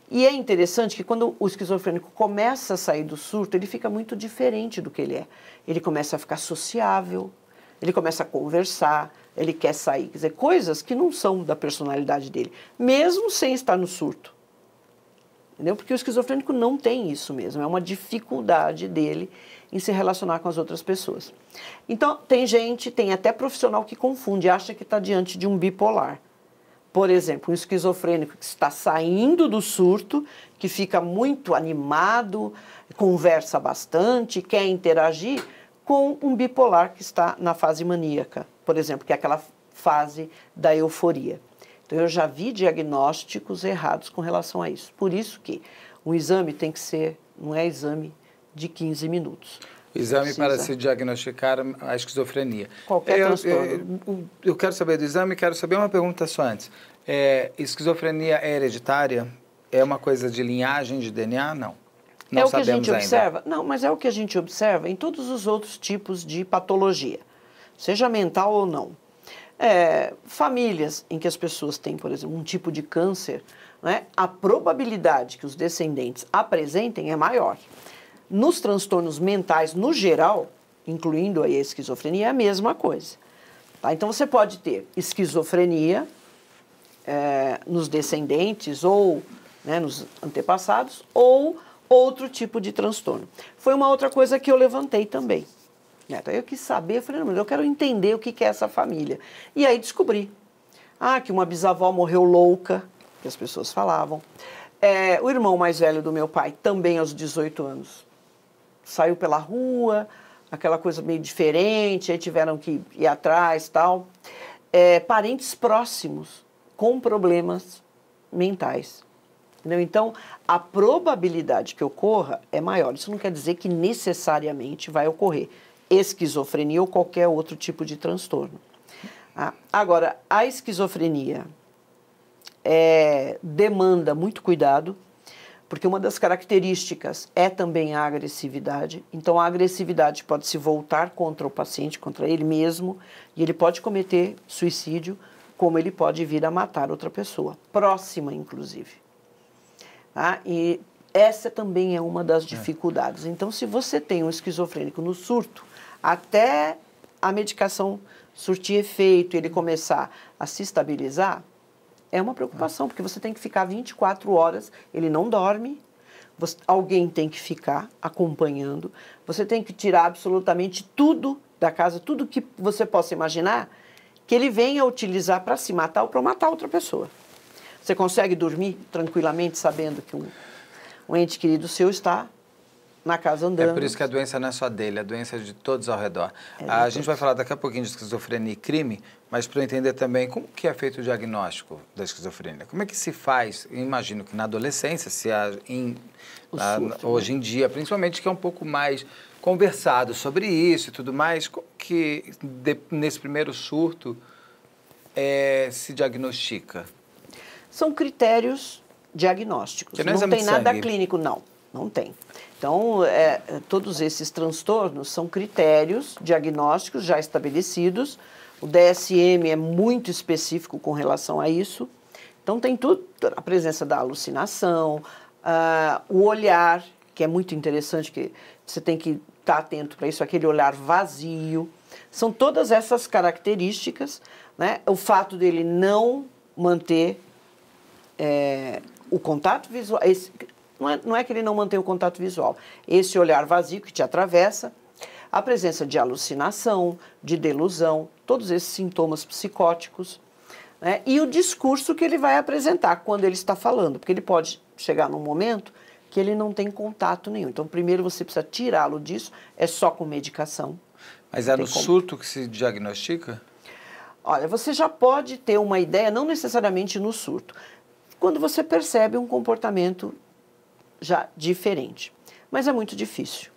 E é interessante que quando o esquizofrênico começa a sair do surto, ele fica muito diferente do que ele é. Ele começa a ficar sociável, ele começa a conversar, ele quer sair. Quer dizer, coisas que não são da personalidade dele, mesmo sem estar no surto. Entendeu? Porque o esquizofrênico não tem isso mesmo, é uma dificuldade dele em se relacionar com as outras pessoas. Então, tem até profissional que confunde, acha que está diante de um bipolar. Por exemplo, um esquizofrênico que está saindo do surto, que fica muito animado, conversa bastante, quer interagir, com um bipolar que está na fase maníaca, por exemplo, que é aquela fase da euforia. Então, eu já vi diagnósticos errados com relação a isso. Por isso que o exame tem que ser, não é exame de 15 minutos. Exame para se diagnosticar a esquizofrenia. Qualquer transtorno. Eu quero saber do exame, quero saber uma pergunta só antes. Esquizofrenia é hereditária? É uma coisa de linhagem, de DNA? Não. Não é o que a sabemos gente ainda. observa? Não, mas é o que a gente observa em todos os outros tipos de patologia, seja mental ou não. Famílias em que as pessoas têm, por exemplo, um tipo de câncer, né, a probabilidade que os descendentes apresentem é maior. Nos transtornos mentais, no geral, incluindo aí a esquizofrenia, é a mesma coisa. Tá? Então, você pode ter esquizofrenia nos descendentes ou nos antepassados, ou outro tipo de transtorno. Foi uma outra coisa que eu levantei também. Então, eu quis saber, eu falei, não, mas eu quero entender o que é essa família. E aí descobri que uma bisavó morreu louca, que as pessoas falavam. O irmão mais velho do meu pai, também aos 18 anos, saiu pela rua, aquela coisa meio diferente, aí tiveram que ir atrás e tal. Parentes próximos com problemas mentais. Entendeu? Então, a probabilidade que ocorra é maior. Isso não quer dizer que necessariamente vai ocorrer esquizofrenia ou qualquer outro tipo de transtorno. Agora, a esquizofrenia demanda muito cuidado, porque uma das características é também a agressividade. Então, a agressividade pode se voltar contra o paciente, contra ele mesmo, e ele pode cometer suicídio, como ele pode vir a matar outra pessoa, próxima, inclusive. E essa também é uma das dificuldades. Então, se você tem um esquizofrênico no surto, até a medicação surtir efeito e ele começar a se estabilizar, é uma preocupação, porque você tem que ficar 24 horas, ele não dorme, alguém tem que ficar acompanhando, você tem que tirar absolutamente tudo da casa, tudo que você possa imaginar, que ele venha utilizar para se matar ou para matar outra pessoa. Você consegue dormir tranquilamente sabendo que um ente querido seu está na casa andando. É por isso que a doença não é só dele, a doença é de todos ao redor. A gente vai falar daqui a pouquinho de esquizofrenia e crime, mas para eu entender também como que é feito o diagnóstico da esquizofrenia. Como é que se faz? Eu imagino que na adolescência, hoje em dia, principalmente, que é um pouco mais conversado sobre isso e tudo mais, como que nesse primeiro surto se diagnostica? São critérios diagnósticos. Não tem nada clínico, não tem. Então, todos esses transtornos são critérios diagnósticos já estabelecidos. O DSM é muito específico com relação a isso. Então, tem tudo, a presença da alucinação, o olhar, que é muito interessante, que você tem que estar atento para isso, aquele olhar vazio. São todas essas características, né? O fato dele não manter o contato visual, não é que ele não mantém o contato visual, esse olhar vazio que te atravessa, a presença de alucinação, de delusão, todos esses sintomas psicóticos, né? E o discurso que ele vai apresentar quando ele está falando, porque ele pode chegar num momento que ele não tem contato nenhum. Então, primeiro você precisa tirá-lo disso, é só com medicação. Mas no surto que se diagnostica? Olha, você já pode ter uma ideia, não necessariamente no surto, quando você percebe um comportamento já diferente. Mas é muito difícil,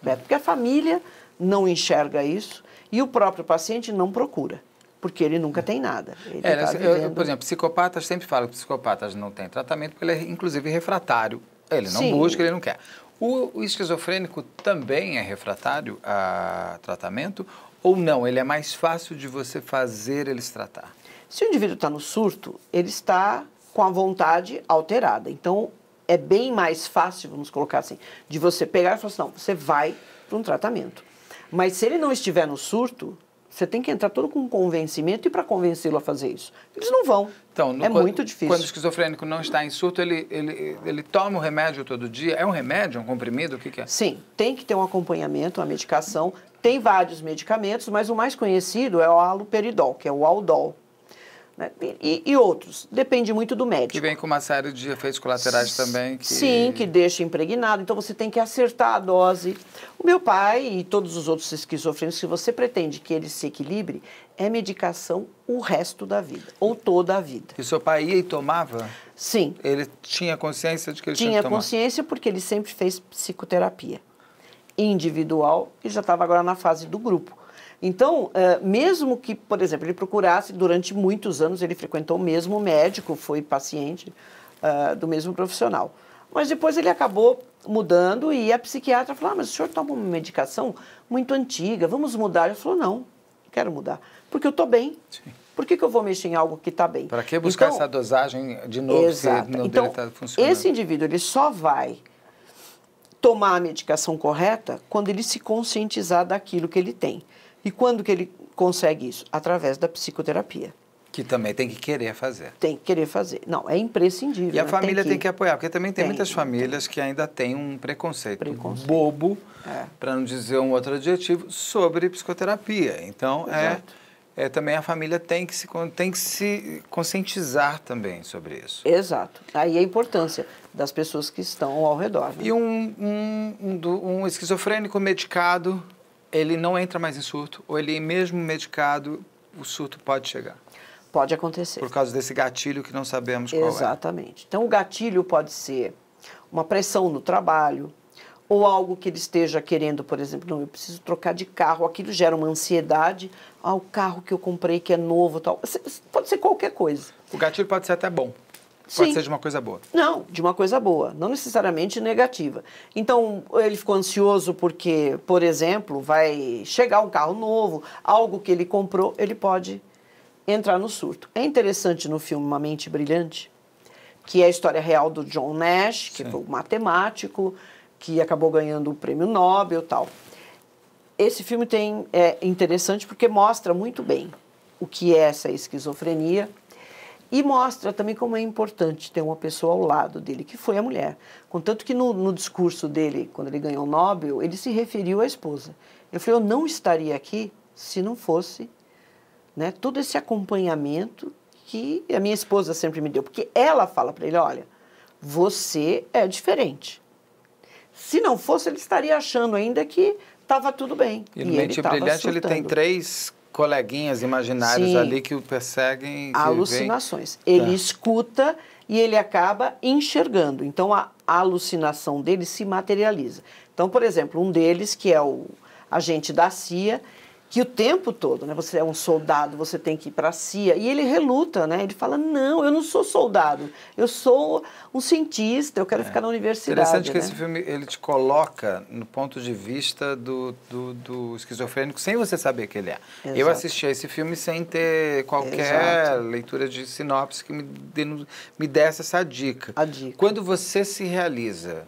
né? Porque a família não enxerga isso e o próprio paciente não procura, porque ele nunca tem nada. Ele tá vivendo... Por exemplo, psicopatas sempre falam que psicopatas não têm tratamento porque ele é, inclusive, refratário. Ele não Sim. busca, ele não quer. O esquizofrênico também é refratário a tratamento ou não? Ele é mais fácil de você fazer ele se tratar? Se o indivíduo está no surto, ele está com a vontade alterada. Então, é bem mais fácil, vamos colocar assim, de você pegar e falar assim, não, você vai para um tratamento. Mas se ele não estiver no surto, você tem que entrar todo com convencimento e para convencê-lo a fazer isso. Eles não vão. Então, muito difícil. Quando o esquizofrênico não está em surto, ele toma o remédio todo dia? É um remédio, um comprimido? O que é? Sim, tem que ter um acompanhamento, uma medicação. Tem vários medicamentos, mas o mais conhecido é o haloperidol, que é o Aldol. Né? E outros, depende muito do médico. Que vem com uma série de efeitos colaterais também. Sim, que deixa impregnado, então você tem que acertar a dose. O meu pai e todos os outros esquizofrênicos, se você pretende que ele se equilibre, é medicação o resto da vida, ou toda a vida. E seu pai ia e tomava? Sim. Ele tinha consciência de que ele tinha que Tinha tomar? consciência porque ele sempre fez psicoterapia individual e já estava agora na fase do grupo. Então, mesmo que, por exemplo, ele procurasse, durante muitos anos, ele frequentou o mesmo médico, foi paciente do mesmo profissional. Mas depois ele acabou mudando e a psiquiatra falou, mas o senhor toma uma medicação muito antiga, vamos mudar? Ele falou, não quero mudar, porque eu estou bem. Sim. Por que eu vou mexer em algo que está bem? Para que buscar essa dosagem de novo, exato. se não então, está funcionando? Esse indivíduo, ele só vai tomar a medicação correta quando ele se conscientizar daquilo que ele tem. E quando que ele consegue isso? Através da psicoterapia. Que também tem que querer fazer. Tem que querer fazer. Não, é imprescindível. E a família tem que apoiar, porque também tem muitas famílias que ainda têm um preconceito bobo, para não dizer um outro adjetivo, sobre psicoterapia. Então, também a família tem que se conscientizar também sobre isso. Exato. Aí a importância das pessoas que estão ao redor. Né? E um esquizofrênico medicado, ele não entra mais em surto, ou ele mesmo medicado, o surto pode chegar? Pode acontecer. Por causa desse gatilho que não sabemos qual é. Exatamente. Então, o gatilho pode ser uma pressão no trabalho, ou algo que ele esteja querendo, por exemplo, não, eu preciso trocar de carro, aquilo gera uma ansiedade, o carro que eu comprei que é novo, tal. Pode ser qualquer coisa. O gatilho pode ser até bom. Sim. Pode ser de uma coisa boa. Não, de uma coisa boa, não necessariamente negativa. Então, ele ficou ansioso porque, por exemplo, vai chegar um carro novo, algo que ele comprou, ele pode entrar no surto. É interessante no filme Uma Mente Brilhante, que é a história real do John Nash, que foi um matemático, que acabou ganhando o prêmio Nobel e tal. Esse filme é interessante porque mostra muito bem o que é essa esquizofrenia e mostra também como é importante ter uma pessoa ao lado dele, que foi a mulher. Contanto que no discurso dele, quando ele ganhou o Nobel, ele se referiu à esposa. Ele falou, eu não estaria aqui se não fosse, né, todo esse acompanhamento que a minha esposa sempre me deu. Porque ela fala para ele, olha, você é diferente. Se não fosse, ele estaria achando ainda que estava tudo bem. E no Mente Brilhante ele tem 3 coleguinhas imaginários ali que o perseguem. Alucinações. Ele escuta e ele acaba enxergando. Então, a alucinação dele se materializa. Então, por exemplo, um deles, que é o agente da CIA, que o tempo todo, né, você é um soldado, você tem que ir para a CIA, e ele reluta, né? Ele fala, não, eu não sou soldado, eu sou um cientista, eu quero ficar na universidade. Interessante que esse filme, ele te coloca no ponto de vista do esquizofrênico, sem você saber que ele é. Exato. Eu assisti a esse filme sem ter qualquer leitura de sinopse que me desse essa dica. A dica. Quando você se realiza,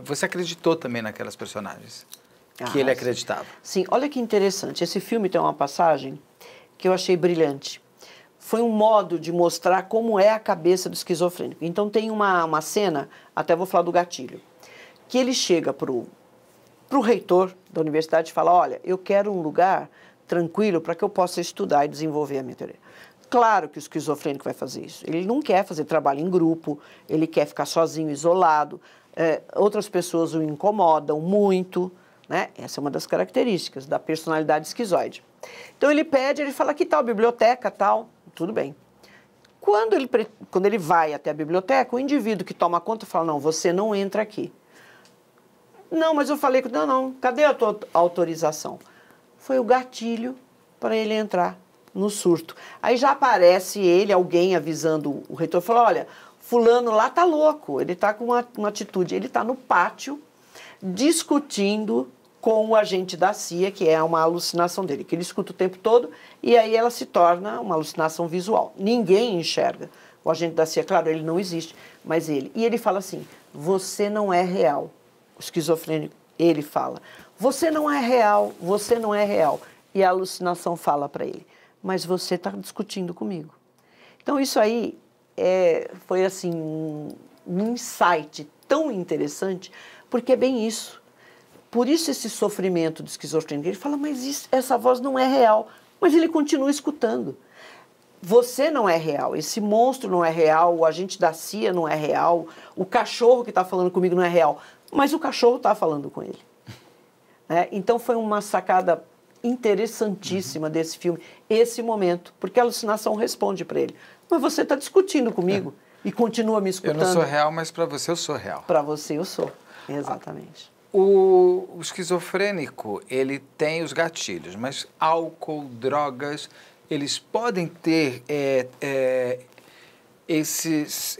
você acreditou também naquelas personagens? Que ele acreditava. Sim, olha que interessante. Esse filme tem uma passagem que eu achei brilhante. Foi um modo de mostrar como é a cabeça do esquizofrênico. Então tem uma cena, até vou falar do gatilho, que ele chega pro reitor da universidade e fala, olha, eu quero um lugar tranquilo para que eu possa estudar e desenvolver a minha teoria. Claro que o esquizofrênico vai fazer isso. Ele não quer fazer trabalho em grupo, ele quer ficar sozinho, isolado. Outras pessoas o incomodam muito. Né? Essa é uma das características da personalidade esquizoide. Então ele pede, ele fala, que tal biblioteca, tal, tudo bem. Quando ele vai até a biblioteca, o indivíduo que toma conta fala, não, você não entra aqui. Não, mas eu falei, não, cadê a tua autorização? Foi o gatilho para ele entrar no surto. Aí já aparece ele, alguém avisando o reitor, falou, olha, fulano lá tá louco, ele tá com uma atitude, ele tá no pátio discutindo com o agente da CIA, que é uma alucinação dele, que ele escuta o tempo todo, e aí ela se torna uma alucinação visual. Ninguém enxerga. O agente da CIA, claro, ele não existe, mas ele. E ele fala assim, você não é real. O esquizofrênico, ele fala, você não é real, você não é real. E a alucinação fala para ele, mas você está discutindo comigo. Então isso aí foi assim um insight tão interessante, porque é bem isso. Por isso esse sofrimento do esquizofrênico. Ele fala, mas essa voz não é real. Mas ele continua escutando. Você não é real, esse monstro não é real, o agente da CIA não é real, o cachorro que está falando comigo não é real. Mas o cachorro está falando com ele. Então foi uma sacada interessantíssima desse filme, esse momento, porque a alucinação responde para ele. Mas você está discutindo comigo e continua me escutando. Eu não sou real, mas para você eu sou real. Para você eu sou, exatamente. O esquizofrênico, ele tem os gatilhos, mas álcool, drogas, eles podem ter esses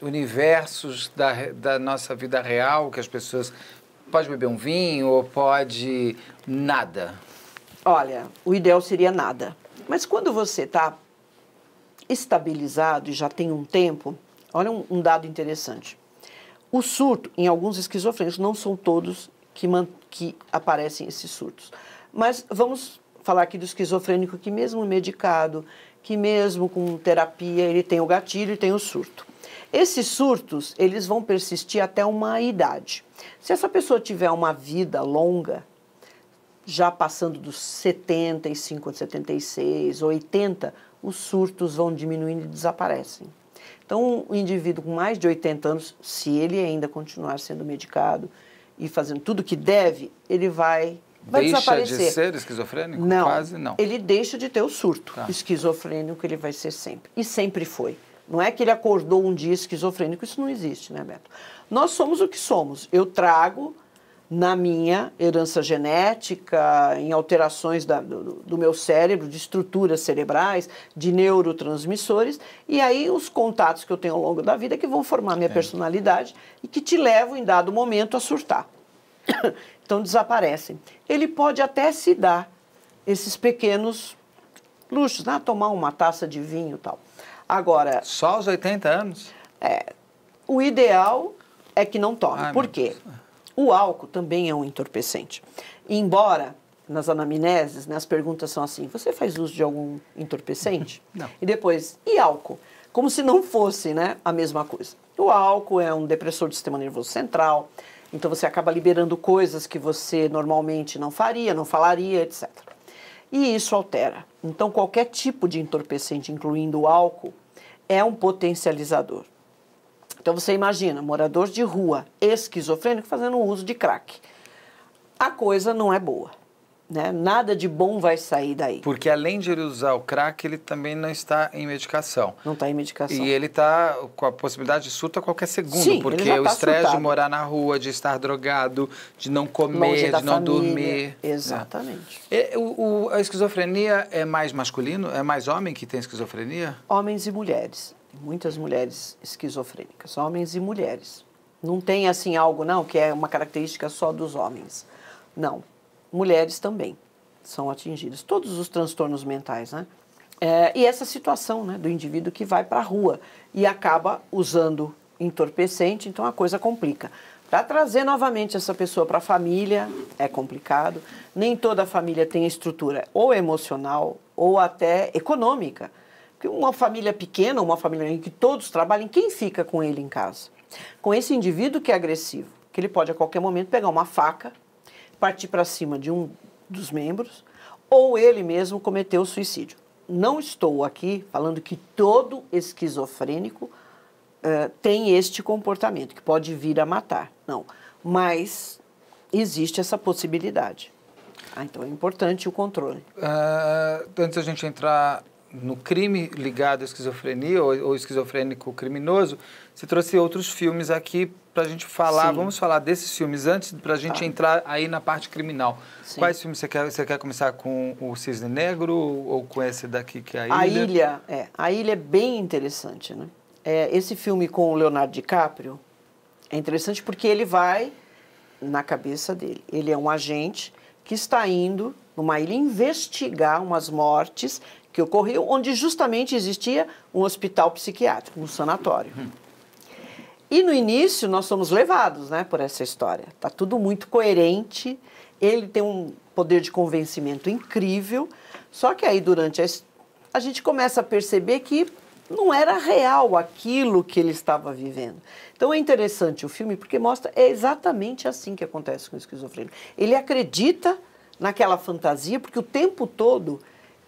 universos da nossa vida real, que as pessoas... Pode beber um vinho ou pode nada? Olha, o ideal seria nada. Mas quando você está estabilizado e já tem um tempo, olha um dado interessante. O surto, em alguns esquizofrênicos, não são todos que aparecem esses surtos. Mas vamos falar aqui do esquizofrênico que mesmo medicado, que mesmo com terapia, ele tem o gatilho e tem o surto. Esses surtos, eles vão persistir até uma idade. Se essa pessoa tiver uma vida longa, já passando dos 75, 76, 80, os surtos vão diminuindo e desaparecem. Então, o indivíduo com mais de 80 anos, se ele ainda continuar sendo medicado e fazendo tudo o que deve, ele vai desaparecer. Deixa de ser esquizofrênico? Não, quase não. Ele deixa de ter o surto. Tá. Esquizofrênico ele vai ser sempre. E sempre foi. Não é que ele acordou um dia esquizofrênico, isso não existe, né, Beto? Nós somos o que somos. Eu trago na minha herança genética, em alterações do meu cérebro, de estruturas cerebrais, de neurotransmissores, e aí os contatos que eu tenho ao longo da vida que vão formar minha personalidade e que te levam, em dado momento, a surtar. Então, desaparecem. Ele pode até se dar esses pequenos luxos, né? Tomar uma taça de vinho e tal. Agora... Só aos 80 anos? O ideal é que não tome. Ai, Por quê? O álcool também é um entorpecente. Embora, nas anamneses, né, as perguntas são assim, você faz uso de algum entorpecente? Não. E depois, e álcool? Como se não fosse, né, a mesma coisa. O álcool é um depressor do sistema nervoso central, então você acaba liberando coisas que você normalmente não faria, não falaria, etc. E isso altera. Então, qualquer tipo de entorpecente, incluindo o álcool, é um potencializador. Então, você imagina, morador de rua, esquizofrênico, fazendo uso de crack. A coisa não é boa, né? Nada de bom vai sair daí. Porque, além de ele usar o crack, ele também não está em medicação. Não está em medicação. E ele está com a possibilidade de surto a qualquer segundo. Sim, porque ele já o tá estresse de surtado. morar na rua, de estar drogado, de não Longe comer, da de não família. dormir. Exatamente. A esquizofrenia é mais masculino? É mais homem que tem esquizofrenia? Homens e mulheres. Tem muitas mulheres esquizofrênicas, homens e mulheres. Não tem assim algo, não, que é uma característica só dos homens. Não. Mulheres também são atingidas. Todos os transtornos mentais, né? E essa situação, né, do indivíduo que vai para a rua e acaba usando entorpecente, então a coisa complica. Para trazer novamente essa pessoa para a família é complicado. Nem toda a família tem estrutura ou emocional ou até econômica. Porque uma família pequena, uma família em que todos trabalham, quem fica com ele em casa? Com esse indivíduo que é agressivo, que ele pode a qualquer momento pegar uma faca, partir para cima de um dos membros, ou ele mesmo cometer o suicídio. Não estou aqui falando que todo esquizofrênico tem este comportamento, que pode vir a matar. Não. Mas existe essa possibilidade. Então é importante o controle. Antes da gente entrar no crime ligado à esquizofrenia ou esquizofrênico criminoso, você trouxe outros filmes aqui para a gente falar. Sim. Vamos falar desses filmes antes, para a gente entrar aí na parte criminal. Sim. Quais filmes você quer? Você quer começar com o Cisne Negro ou com esse daqui que é A Ilha? A Ilha é bem interessante, né? Esse filme com o Leonardo DiCaprio é interessante porque ele vai na cabeça dele. Ele é um agente que está indo numa ilha investigar umas mortes que ocorreu onde justamente existia um hospital psiquiátrico, um sanatório. E no início nós somos levados, né, por essa história. Está tudo muito coerente, ele tem um poder de convencimento incrível, só que aí durante a gente começa a perceber que não era real aquilo que ele estava vivendo. Então é interessante o filme porque mostra exatamente assim que acontece com o esquizofrênico. Ele acredita naquela fantasia porque o tempo todo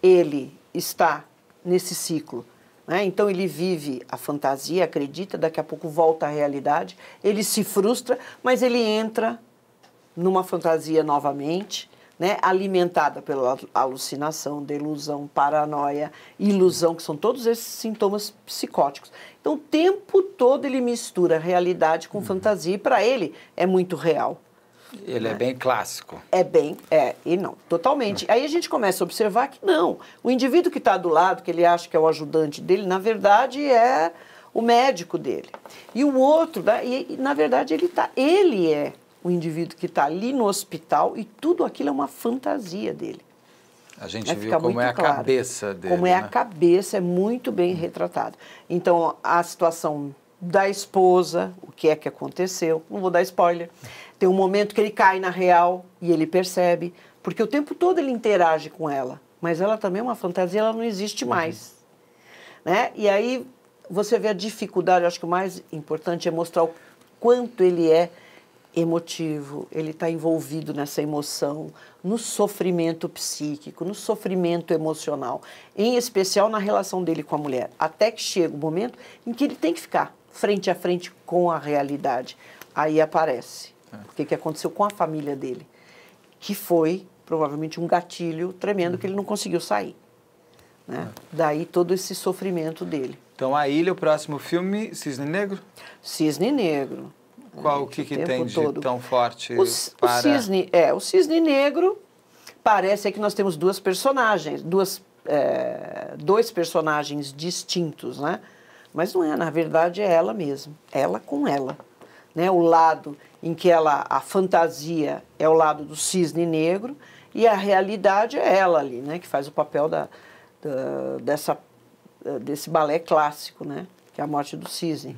ele está nesse ciclo, né? Então ele vive a fantasia, acredita, daqui a pouco volta à realidade, ele se frustra, mas ele entra numa fantasia novamente, né? Alimentada pela alucinação, delusão, paranoia, ilusão, que são todos esses sintomas psicóticos. Então o tempo todo ele mistura realidade com fantasia e para ele é muito real. Ele é bem clássico. E não, totalmente. Aí a gente começa a observar que não, o indivíduo que está do lado, que ele acha que é o ajudante dele, na verdade é o médico dele. E o outro, na verdade ele é o indivíduo que está ali no hospital e tudo aquilo é uma fantasia dele. A gente viu como é a cabeça dele. Como é a cabeça, é muito bem retratado. Então, a situação da esposa, o que é que aconteceu, não vou dar spoiler. Tem um momento que ele cai na real e ele percebe, porque o tempo todo ele interage com ela, mas ela também é uma fantasia, ela não existe mais. Né? E aí você vê a dificuldade, eu acho que o mais importante é mostrar o quanto ele é emotivo, ele está envolvido nessa emoção, no sofrimento psíquico, no sofrimento emocional, em especial na relação dele com a mulher, até que chega o momento em que ele tem que ficar frente a frente com a realidade. Aí aparece o que aconteceu com a família dele, que foi provavelmente um gatilho tremendo que ele não conseguiu sair. Né? Daí todo esse sofrimento dele. Então, A Ilha, o próximo filme, Cisne Negro? Cisne Negro. Qual o que tem de tão forte para... O Cisne Negro parece que nós temos dois personagens distintos, né? Mas não é, na verdade é ela mesma, ela com ela. Né? O lado em que a fantasia é o lado do cisne negro e a realidade é ela ali, né? Que faz o papel desse balé clássico, né? Que é a morte do cisne,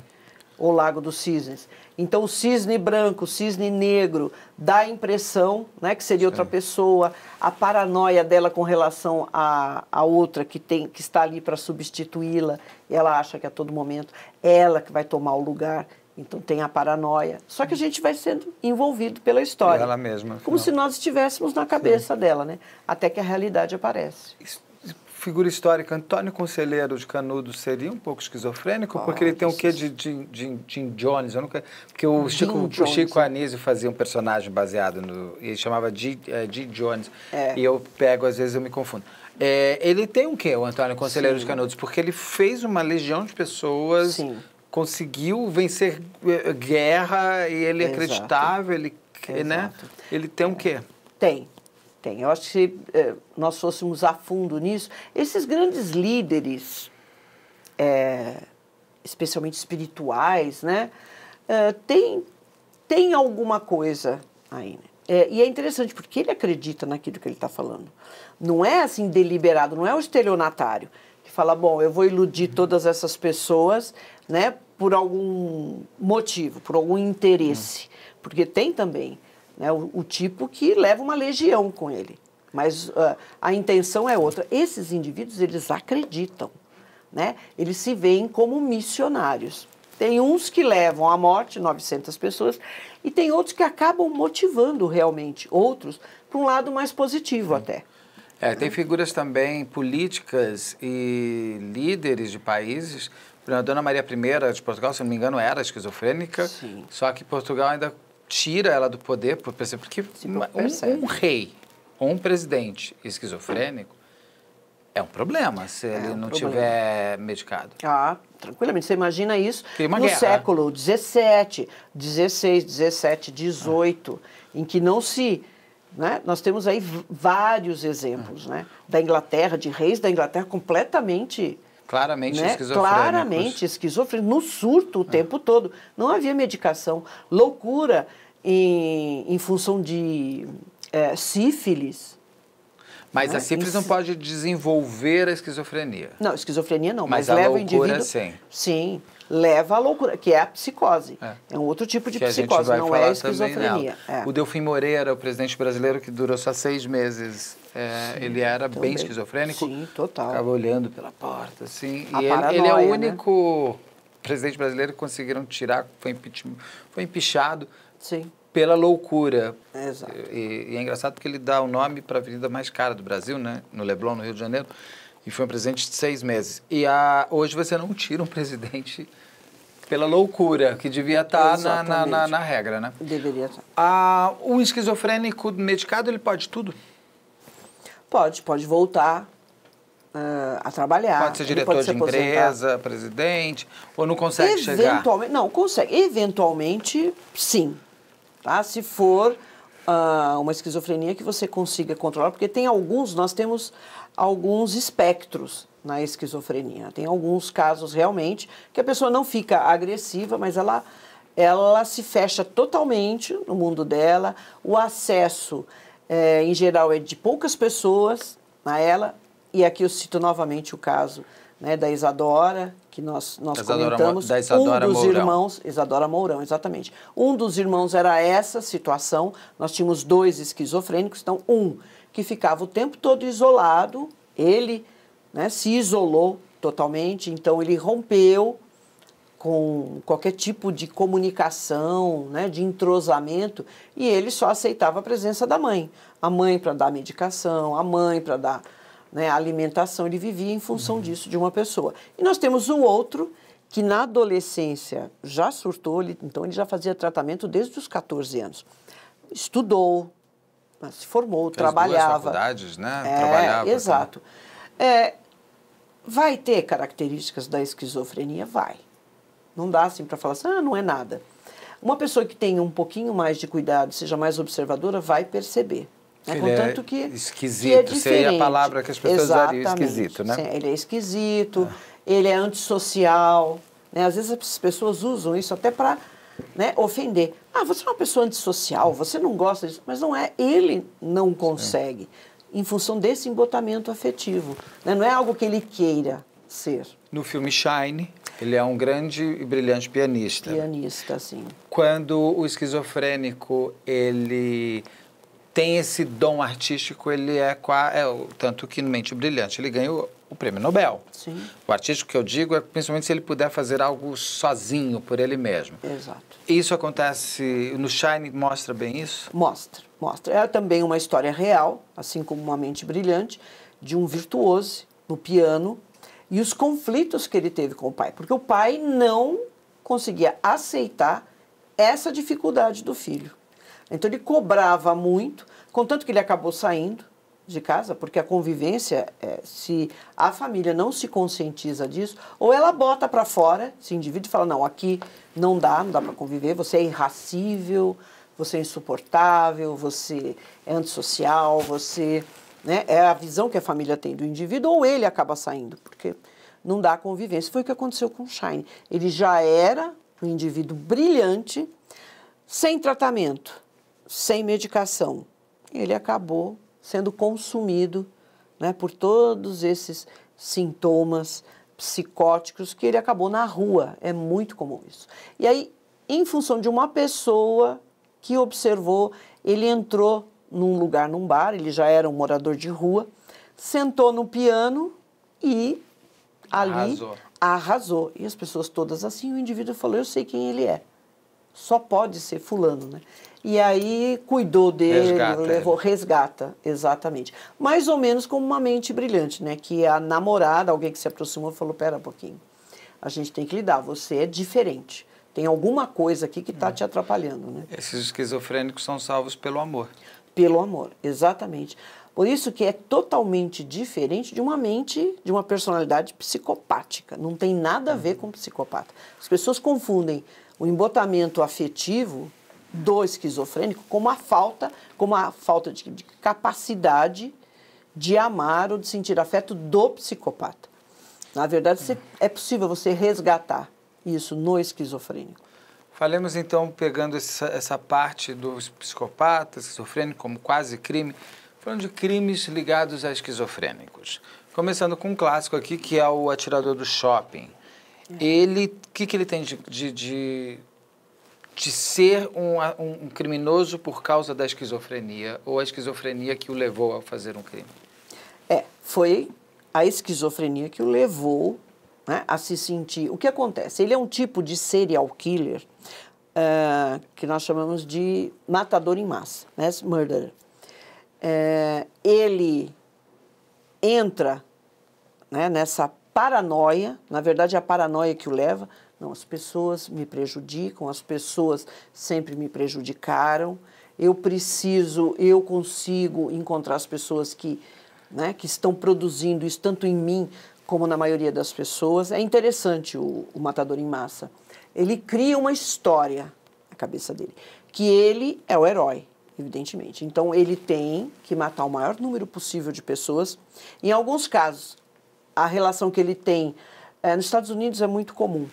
o Lago dos Cisnes. Então o cisne branco, o cisne negro dá a impressão, né, que seria outra pessoa, a paranoia dela com relação à outra que está ali para substituí-la, ela acha que a todo momento é ela que vai tomar o lugar. Então tem a paranoia. Só que a gente vai sendo envolvido pela história. Ela mesma. Como se nós estivéssemos na cabeça dela, né? Até que a realidade aparece. Figura histórica, Antônio Conselheiro de Canudos seria um pouco esquizofrênico? Porque ele tem o quê de Jim Jones? Porque o Chico Anísio fazia um personagem baseado no... Ele chamava Jim Jones. E eu pego, às vezes eu me confundo. Ele tem o quê, o Antônio Conselheiro de Canudos? Porque ele fez uma legião de pessoas... Sim. Conseguiu vencer guerra e ele acreditava, né? Ele tem o quê? Tem. Eu acho que se nós fôssemos a fundo nisso, esses grandes líderes, especialmente espirituais, né? Tem alguma coisa aí, né? E é interessante porque ele acredita naquilo que ele está falando. Não é assim deliberado, não é o estelionatário que fala, bom, eu vou iludir todas essas pessoas, né, por algum motivo, por algum interesse. Porque tem também, né, o tipo que leva uma legião com ele. Mas a intenção é outra. Esses indivíduos, eles acreditam, né? Eles se veem como missionários. Tem uns que levam à morte 900 pessoas e tem outros que acabam motivando realmente outros para um lado mais positivo até. Tem figuras também políticas e líderes de países. A Dona Maria I de Portugal, se não me engano, era esquizofrênica. Sim. Só que Portugal ainda tira ela do poder, porque um rei um presidente esquizofrênico é um problema se ele não tiver medicado. Ah, tranquilamente. Você imagina isso Uma no guerra. século XVII, XVI, XVII, XVIII, em que não se... Né? Nós temos aí vários exemplos, né? Da Inglaterra, de reis da Inglaterra completamente... Claramente né? esquizofrênicos. Claramente esquizofrênicos, no surto o tempo todo. Não havia medicação. Loucura em função de sífilis. Mas né? a sífilis não pode desenvolver a esquizofrenia. Não, esquizofrenia não, Mas mas a leva o loucura, indivíduo... sim. Sim, leva à loucura, que é a psicose. É um outro tipo de que psicose, não é a esquizofrenia. O Delfim Moreira, o presidente brasileiro que durou só 6 meses, ele era bem esquizofrênico. Sim, total. Ficava olhando pela porta, assim. A E paranoia, ele é o né? único presidente brasileiro que conseguiram tirar, foi empichado Sim. pela loucura. Exato. E é engraçado porque ele dá o nome para a avenida mais cara do Brasil, né? No Leblon, no Rio de Janeiro. E foi um presidente de 6 meses. E hoje você não tira um presidente pela loucura, que devia estar na regra, né? Deveria estar. Um esquizofrênico medicado, ele pode tudo? Pode voltar a trabalhar. Pode ser diretor de empresa, presidente, ou não consegue chegar? Não, consegue. Eventualmente, sim. Tá? Se for uma esquizofrenia que você consiga controlar, porque nós temos alguns espectros na esquizofrenia. Tem alguns casos realmente que a pessoa não fica agressiva, mas ela se fecha totalmente no mundo dela. O acesso, em geral, é de poucas pessoas a ela. E aqui eu cito novamente o caso, né, da Isadora, que nós comentamos. Da Isadora um dos Mourão. irmãos, Isadora Mourão, exatamente. Um dos irmãos era essa situação. Nós tínhamos 2 esquizofrênicos, então um que ficava o tempo todo isolado, ele, né, se isolou totalmente, então ele rompeu com qualquer tipo de comunicação, né, de entrosamento, e ele só aceitava a presença da mãe. A mãe para dar medicação, a mãe para dar, né, alimentação, ele vivia em função disso, de uma pessoa. E nós temos um outro que na adolescência já surtou, então ele já fazia tratamento desde os 14 anos. Estudou, se formou, Fez trabalhava. 2 faculdades, né? Trabalhava. Exato. Vai ter características da esquizofrenia? Vai. Não dá assim para falar assim, não é nada. Uma pessoa que tenha um pouquinho mais de cuidado, seja mais observadora, vai perceber. Contanto que esquisito, é diferente. seria a palavra que as pessoas usariam, esquisito, né? Sim, ele é esquisito, ele é antissocial, né? Às vezes as pessoas usam isso até para, né, ofender. Você é uma pessoa antissocial, você não gosta disso, mas não é, ele não consegue, em função desse embotamento afetivo, né? Não é algo que ele queira ser. No filme Shine, ele é um grande e brilhante pianista. Pianista, sim. Quando o esquizofrênico, ele tem esse dom artístico, ele tanto que no Mente Brilhante ele ganha o prêmio Nobel. Sim. O artístico que eu digo é principalmente se ele puder fazer algo sozinho, por ele mesmo. Exato. Isso acontece, no Shine mostra bem isso? Mostra. É também uma história real, assim como Uma Mente Brilhante, de um virtuoso no piano e os conflitos que ele teve com o pai, porque o pai não conseguia aceitar essa dificuldade do filho. Então ele cobrava muito, contanto que ele acabou saindo de casa, porque a convivência, se a família não se conscientiza disso, ou ela bota para fora esse indivíduo e fala, não, aqui não dá para conviver, você é irracível, você é insuportável, você é antissocial, você... Né, é a visão que a família tem do indivíduo, ou ele acaba saindo, porque não dá convivência. Foi o que aconteceu com o Shine. Ele já era um indivíduo brilhante, sem tratamento, sem medicação. Ele acabou sendo consumido, né, por todos esses sintomas psicóticos que ele acabou na rua. É muito comum isso. E aí, em função de uma pessoa que observou, ele entrou num bar, ele já era um morador de rua, sentou no piano e ali arrasou. E as pessoas todas assim, o indivíduo falou, eu sei quem ele é. Só pode ser fulano, né? E aí cuidou dele, resgata, exatamente. Mais ou menos como Uma Mente Brilhante, né? Que a namorada, alguém que se aproximou, falou, pera um pouquinho, a gente tem que lidar, você é diferente. Tem alguma coisa aqui que está te atrapalhando, né? Esses esquizofrênicos são salvos pelo amor. Pelo amor, exatamente. Por isso que é totalmente diferente de uma mente, de uma personalidade psicopática. Não tem nada a ver com psicopata. As pessoas confundem o embotamento afetivo do esquizofrênico com a falta de capacidade de amar ou de sentir afeto do psicopata. Na verdade, é possível você resgatar isso no esquizofrênico. Falemos então, pegando essa parte do psicopata, esquizofrênico, como quase crime, falando de crimes ligados a esquizofrênicos. Começando com um clássico aqui, que é o atirador do shopping. Ele, o que ele tem de ser um criminoso por causa da esquizofrenia, ou a esquizofrenia que o levou a fazer um crime? Foi a esquizofrenia que o levou, né, a se sentir... O que acontece? Ele é um tipo de serial killer que nós chamamos de matador em massa, mass murderer. Ele entra, né, nessa paranoia, na verdade é a paranoia que o leva. Não, as pessoas me prejudicam, as pessoas sempre me prejudicaram, eu consigo encontrar as pessoas que estão produzindo isso tanto em mim como na maioria das pessoas. É interessante o matador em massa. Ele cria uma história na cabeça dele, que ele é o herói, evidentemente. Então, ele tem que matar o maior número possível de pessoas. Em alguns casos, a relação que ele tem nos Estados Unidos é muito comum.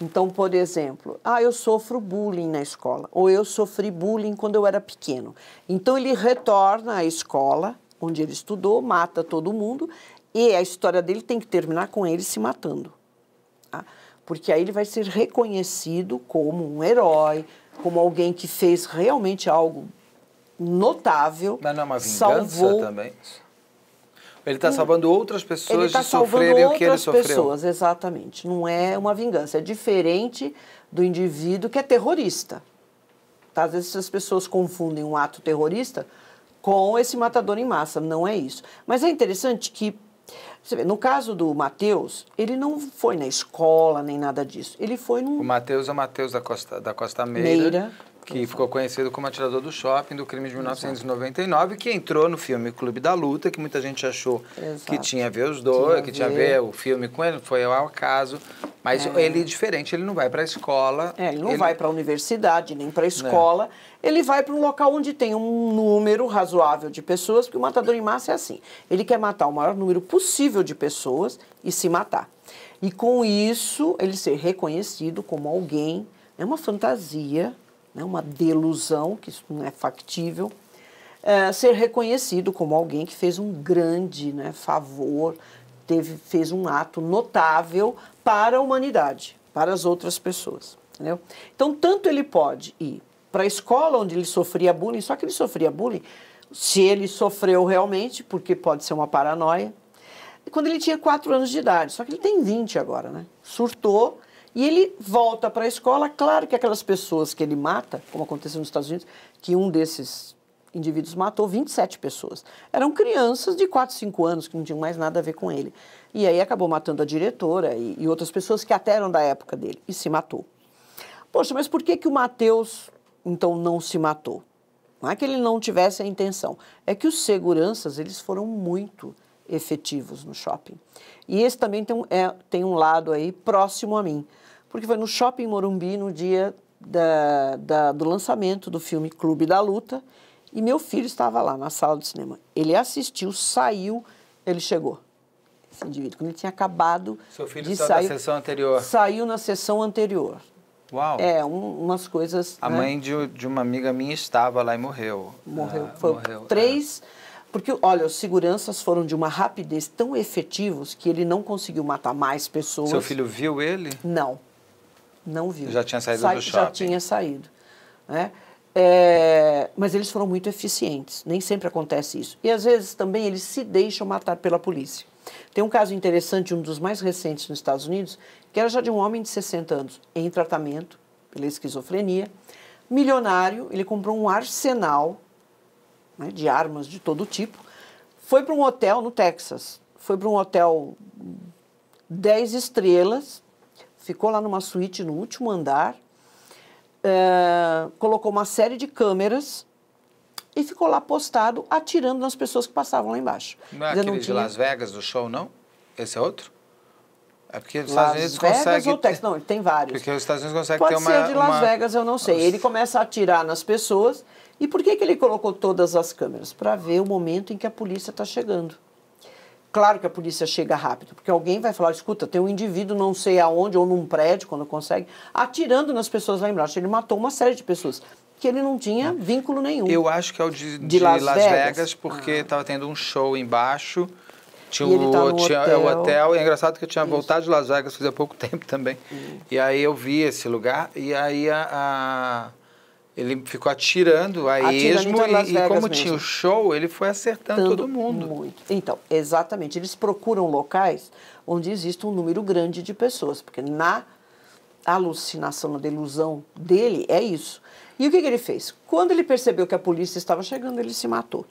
Então, por exemplo, eu sofro bullying na escola, ou eu sofri bullying quando eu era pequeno. Então, ele retorna à escola onde ele estudou, mata todo mundo, e a história dele tem que terminar com ele se matando. Tá? Porque aí ele vai ser reconhecido como um herói, como alguém que fez realmente algo notável. Mas não é uma vingança também? Ele está salvando outras pessoas de sofrerem o que ele sofreu. Pessoas, exatamente. Não é uma vingança. É diferente do indivíduo que é terrorista. Tá? Às vezes as pessoas confundem um ato terrorista com esse matador em massa. Não é isso. Mas é interessante que, você vê, no caso do Matheus, ele não foi na escola nem nada disso. Ele foi num... O Matheus é o Matheus da Costa Meira, que ficou conhecido como atirador do shopping do crime de 1999, que entrou no filme Clube da Luta, que muita gente achou que tinha a ver os dois, tinha a ver o filme com ele, foi ao acaso, mas ele é diferente, ele não vai para a escola. Ele não vai para a universidade, nem para a escola, ele vai para um local onde tem um número razoável de pessoas, porque o matador em massa é assim, ele quer matar o maior número possível de pessoas e se matar. E com isso, ele ser reconhecido como alguém, é uma fantasia, uma delusão, que isso não é factível, ser reconhecido como alguém que fez um grande favor, fez um ato notável para a humanidade, para as outras pessoas. Entendeu? Então, tanto ele pode ir para a escola onde ele sofria bullying, só que ele sofria bullying, se ele sofreu realmente, porque pode ser uma paranoia, quando ele tinha 4 anos de idade, só que ele tem 20 agora, né? Surtou. E ele volta para a escola, claro que aquelas pessoas que ele mata, como aconteceu nos Estados Unidos, que um desses indivíduos matou 27 pessoas. Eram crianças de 4, 5 anos que não tinham mais nada a ver com ele. E aí acabou matando a diretora e outras pessoas que até eram da época dele, e se matou. Poxa, mas por que o Matheus, então, não se matou? Não é que ele não tivesse a intenção, é que os seguranças, eles foram muito efetivos no shopping. E esse também tem um lado aí próximo a mim, porque foi no Shopping Morumbi, no dia do lançamento do filme Clube da Luta, e meu filho estava lá na sala do cinema. Ele assistiu, saiu, ele chegou, esse indivíduo, quando ele tinha acabado de sair. Seu filho saiu na sessão anterior? Saiu na sessão anterior. Uau! Umas coisas... A mãe de uma amiga minha estava lá e morreu. Morreu. Foi 3... Porque, olha, os seguranças foram de uma rapidez tão efetivos que ele não conseguiu matar mais pessoas. Seu filho viu ele? Não viu. Já tinha saído do shopping? Já tinha saído. Né? Mas eles foram muito eficientes, nem sempre acontece isso. E, às vezes, também eles se deixam matar pela polícia. Tem um caso interessante, um dos mais recentes nos Estados Unidos, que era já de um homem de 60 anos, em tratamento pela esquizofrenia, milionário, ele comprou um arsenal de armas de todo tipo, foi para um hotel no Texas, foi para um hotel 10 estrelas, ficou lá numa suíte no último andar, colocou uma série de câmeras e ficou lá postado atirando nas pessoas que passavam lá embaixo. Não é Quer dizer, aquele de tinha... Las Vegas do show, não? Esse é outro? É porque os Las Estados Unidos Vegas conseguem... ou Texas? Não, ele tem vários. Porque os Estados Unidos conseguem Pode ter uma... ser de Las Vegas, eu não sei. Ele começa a atirar nas pessoas. E por que ele colocou todas as câmeras? Para ver o momento em que a polícia está chegando. Claro que a polícia chega rápido, porque alguém vai falar, escuta, tem um indivíduo não sei aonde, ou num prédio, quando consegue, atirando nas pessoas lá embaixo. Ele matou uma série de pessoas, que ele não tinha vínculo nenhum. Eu acho que é o de Las Vegas, porque estava tendo um show embaixo, tinha o hotel. E é engraçado que eu tinha voltado de Las Vegas fazia pouco tempo também. E aí eu vi esse lugar, e aí ele ficou atirando a esmo, e como tinha o show, ele foi acertando todo mundo. Muito. Então, exatamente. Eles procuram locais onde existe um número grande de pessoas, porque na alucinação, na delusão dele, é isso. E o que ele fez? Quando ele percebeu que a polícia estava chegando, ele se matou.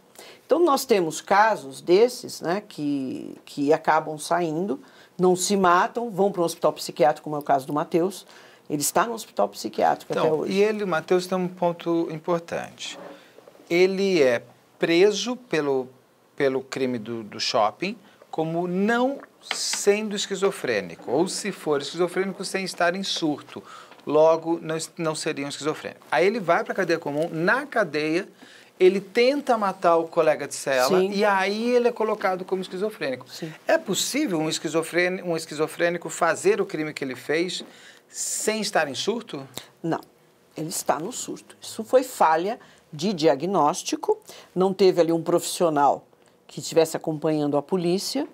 Então, nós temos casos desses, né, que acabam saindo, não se matam, vão para um hospital psiquiátrico, como é o caso do Matheus. Ele está no hospital psiquiátrico até hoje. E ele, o Matheus, tem um ponto importante. Ele é preso pelo crime do shopping como não sendo esquizofrênico, ou se for esquizofrênico sem estar em surto. Logo, não seria um esquizofrênico. Aí ele vai para a cadeia comum, na cadeia, ele tenta matar o colega de cela. Sim. E aí ele é colocado como esquizofrênico. Sim. É possível um esquizofrênico fazer o crime que ele fez sem estar em surto? Não, ele está no surto. Isso foi falha de diagnóstico, não teve ali um profissional que estivesse acompanhando a polícia,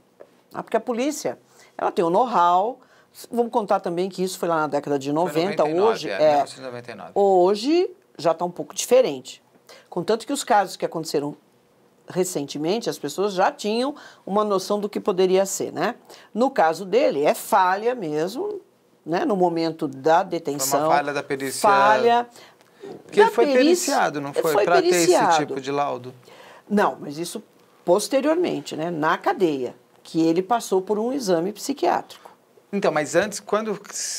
porque a polícia, ela tem o know-how. Vamos contar também que isso foi lá na década de 90, 99, hoje 1999. Hoje já está um pouco diferente. Contanto que os casos que aconteceram recentemente, as pessoas já tinham uma noção do que poderia ser, né? No caso dele, é falha mesmo, né? No momento da detenção. Foi uma falha da perícia. Falha. Porque ele foi periciado, não foi? Para ter esse tipo de laudo. Não, mas isso posteriormente, né? Na cadeia, que ele passou por um exame psiquiátrico. Então, mas antes,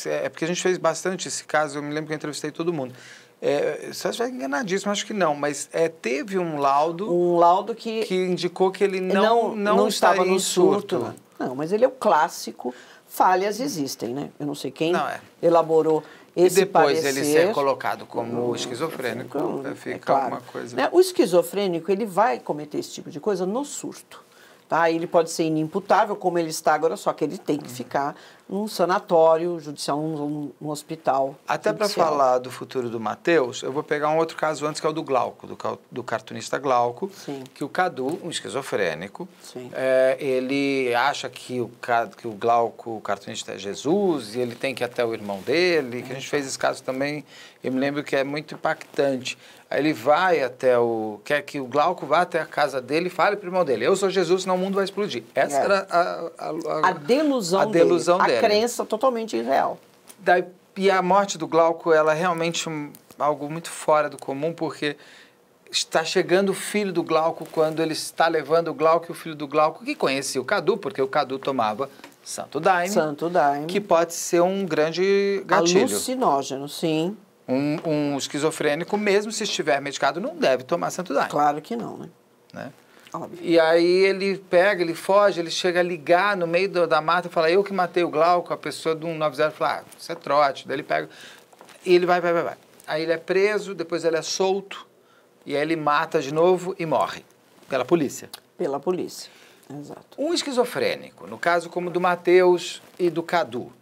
é porque a gente fez bastante esse caso, eu me lembro que eu entrevistei todo mundo. Só estiver enganadíssimo, acho que não, mas teve um laudo... Um laudo que indicou que ele não estava no surto. Não, mas ele é o clássico, falhas existem, né? Eu não sei quem elaborou esse parecer. E depois parecer, ele ser colocado como esquizofrênico, fica claro, uma coisa... Né? O esquizofrênico, ele vai cometer esse tipo de coisa no surto. Tá? Ele pode ser inimputável, como ele está agora, só que ele tem que ficar num sanatório judicial, num hospital. Até para falar do futuro do Matheus, eu vou pegar um outro caso antes, que é o do Glauco, do cartunista Glauco. Sim. Que o Cadu, um esquizofrênico, ele acha que o Glauco, o cartunista, é Jesus, e ele tem que ir até o irmão dele, que a gente fez esse caso também, eu me lembro que é muito impactante. Aí ele vai quer que o Glauco vá até a casa dele e fale para o irmão dele, eu sou Jesus, senão o mundo vai explodir. Essa era a delusão dele. A crença totalmente irreal. E a morte do Glauco, ela é realmente algo muito fora do comum, porque está chegando o filho do Glauco quando ele está levando o Glauco e o filho do Glauco, que conhecia o Cadu, porque o Cadu tomava Santo Daime. Santo Daime. Que pode ser um grande gatilho. Alucinógeno, sim. Um esquizofrênico, mesmo se estiver medicado, não deve tomar Santo Daime. Claro que não, né? Óbvio. E aí ele ele foge, ele chega a ligar no meio da mata e fala, eu que matei o Glauco, a pessoa do 190 fala, isso é trote. Daí ele pega e ele vai. Aí ele é preso, depois ele é solto, e aí ele mata de novo e morre. Pela polícia. Pela polícia, exato. Um esquizofrênico, no caso como do Matheus e do Cadu,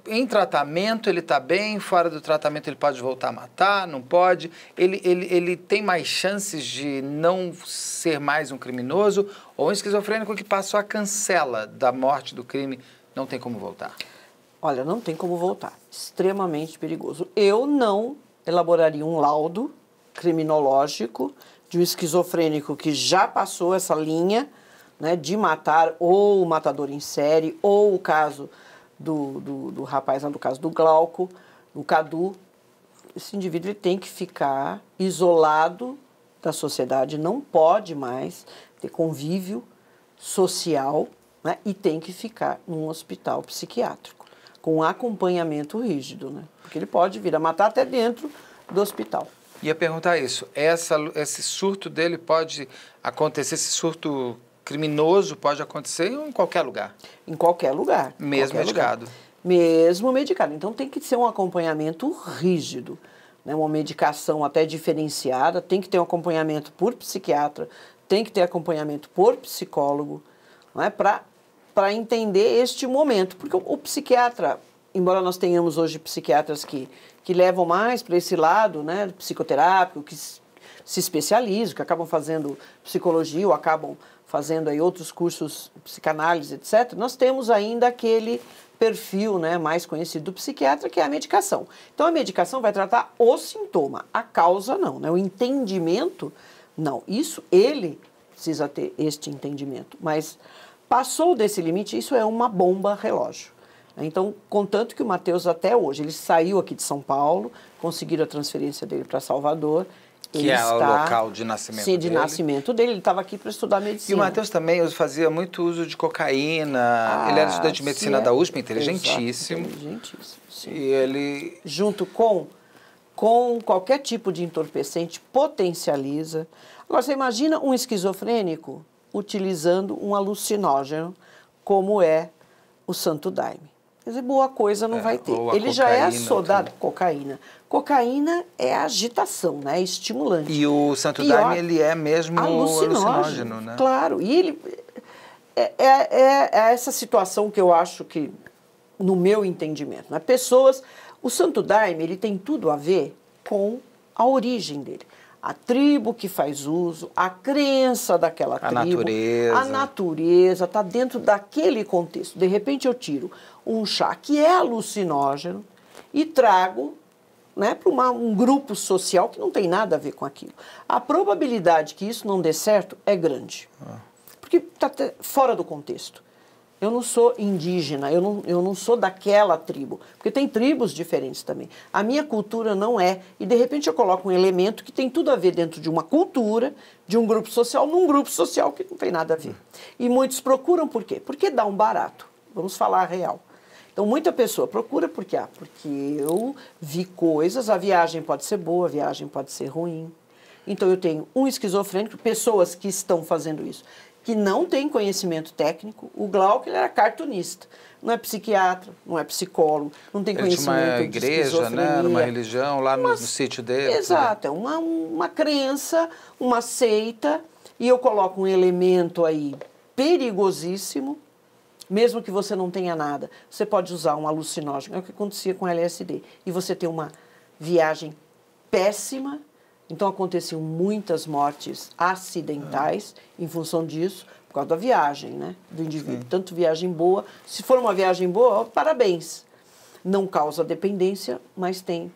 em tratamento ele está bem, fora do tratamento ele pode voltar a matar, não pode. Ele tem mais chances de não ser mais um criminoso, ou um esquizofrênico que passou a cancela da morte do crime, não tem como voltar? Olha, não tem como voltar. Extremamente perigoso. Eu não elaboraria um laudo criminológico de um esquizofrênico que já passou essa linha, né, de matar, ou o matador em série, ou o caso do rapaz, no caso do Glauco, do Cadu. Esse indivíduo ele tem que ficar isolado da sociedade, não pode mais ter convívio social, né, e tem que ficar num hospital psiquiátrico, com acompanhamento rígido, né, porque ele pode vir a matar até dentro do hospital. Ia perguntar isso. Esse surto dele pode acontecer, esse surto criminoso pode acontecer em qualquer lugar? Em qualquer lugar. Mesmo qualquer medicado? Lugar. Mesmo medicado. Então tem que ser um acompanhamento rígido, né? Uma medicação até diferenciada, tem que ter um acompanhamento por psiquiatra, tem que ter acompanhamento por psicólogo, não é? Para entender este momento. Porque o psiquiatra, embora nós tenhamos hoje psiquiatras que levam mais para esse lado, né, psicoterápico, que se especializam, que acabam fazendo psicologia ou acabam fazendo aí outros cursos, psicanálise, etc., nós temos ainda aquele perfil, né, mais conhecido do psiquiatra, que é a medicação. Então, a medicação vai tratar o sintoma, a causa não, né, o entendimento não. Isso, ele precisa ter este entendimento, mas passou desse limite, isso é uma bomba relógio. Então, contanto que o Matheus até hoje, ele saiu aqui de São Paulo, conseguiram a transferência dele para Salvador. Que é o local de nascimento dele. Sim, de nascimento dele. Ele estava aqui para estudar medicina. E o Matheus também fazia muito uso de cocaína. Ele era estudante de medicina da USP, inteligentíssimo. Exato, inteligentíssimo, sim. E ele... Junto com qualquer tipo de entorpecente, potencializa. Agora, você imagina um esquizofrênico utilizando um alucinógeno, como é o Santo Daime. Quer dizer, boa coisa não vai ter. Ele já é assodado. Cocaína. Cocaína é agitação, né? É estimulante. E o Santo Daime, ele é mesmo alucinógeno, né? Claro. E ele... É essa situação que eu acho que, no meu entendimento, né? Pessoas... O Santo Daime, ele tem tudo a ver com a origem dele. A tribo que faz uso, a crença daquela tribo. A natureza, está dentro daquele contexto. De repente eu tiro um chá que é alucinógeno e trago, né, para um grupo social que não tem nada a ver com aquilo. A probabilidade que isso não dê certo é grande. Porque está fora do contexto. Eu não sou indígena, eu não sou daquela tribo, porque tem tribos diferentes também. A minha cultura não é, e de repente eu coloco um elemento que tem tudo a ver dentro de uma cultura, de um grupo social, num grupo social que não tem nada a ver. E muitos procuram por quê? Porque dá um barato, vamos falar a real. Então muita pessoa procura porque eu vi coisas, a viagem pode ser boa, a viagem pode ser ruim. Então eu tenho um esquizofrênico, pessoas que estão fazendo isso, que não tem conhecimento técnico. O Glauco, ele era cartunista, não é psiquiatra, não é psicólogo, não tem conhecimento de esquizofrenia. Ele tinha uma igreja, né, numa religião, lá no sítio dele. Exato, é uma crença, uma seita, e eu coloco um elemento aí perigosíssimo, mesmo que você não tenha nada. Você pode usar um alucinógeno, é o que acontecia com LSD, e você tem uma viagem péssima. Então, aconteciam muitas mortes acidentais em função disso, por causa da viagem, né, do indivíduo. Sim. Tanto viagem boa, se for uma viagem boa, parabéns. Não causa dependência, mas tem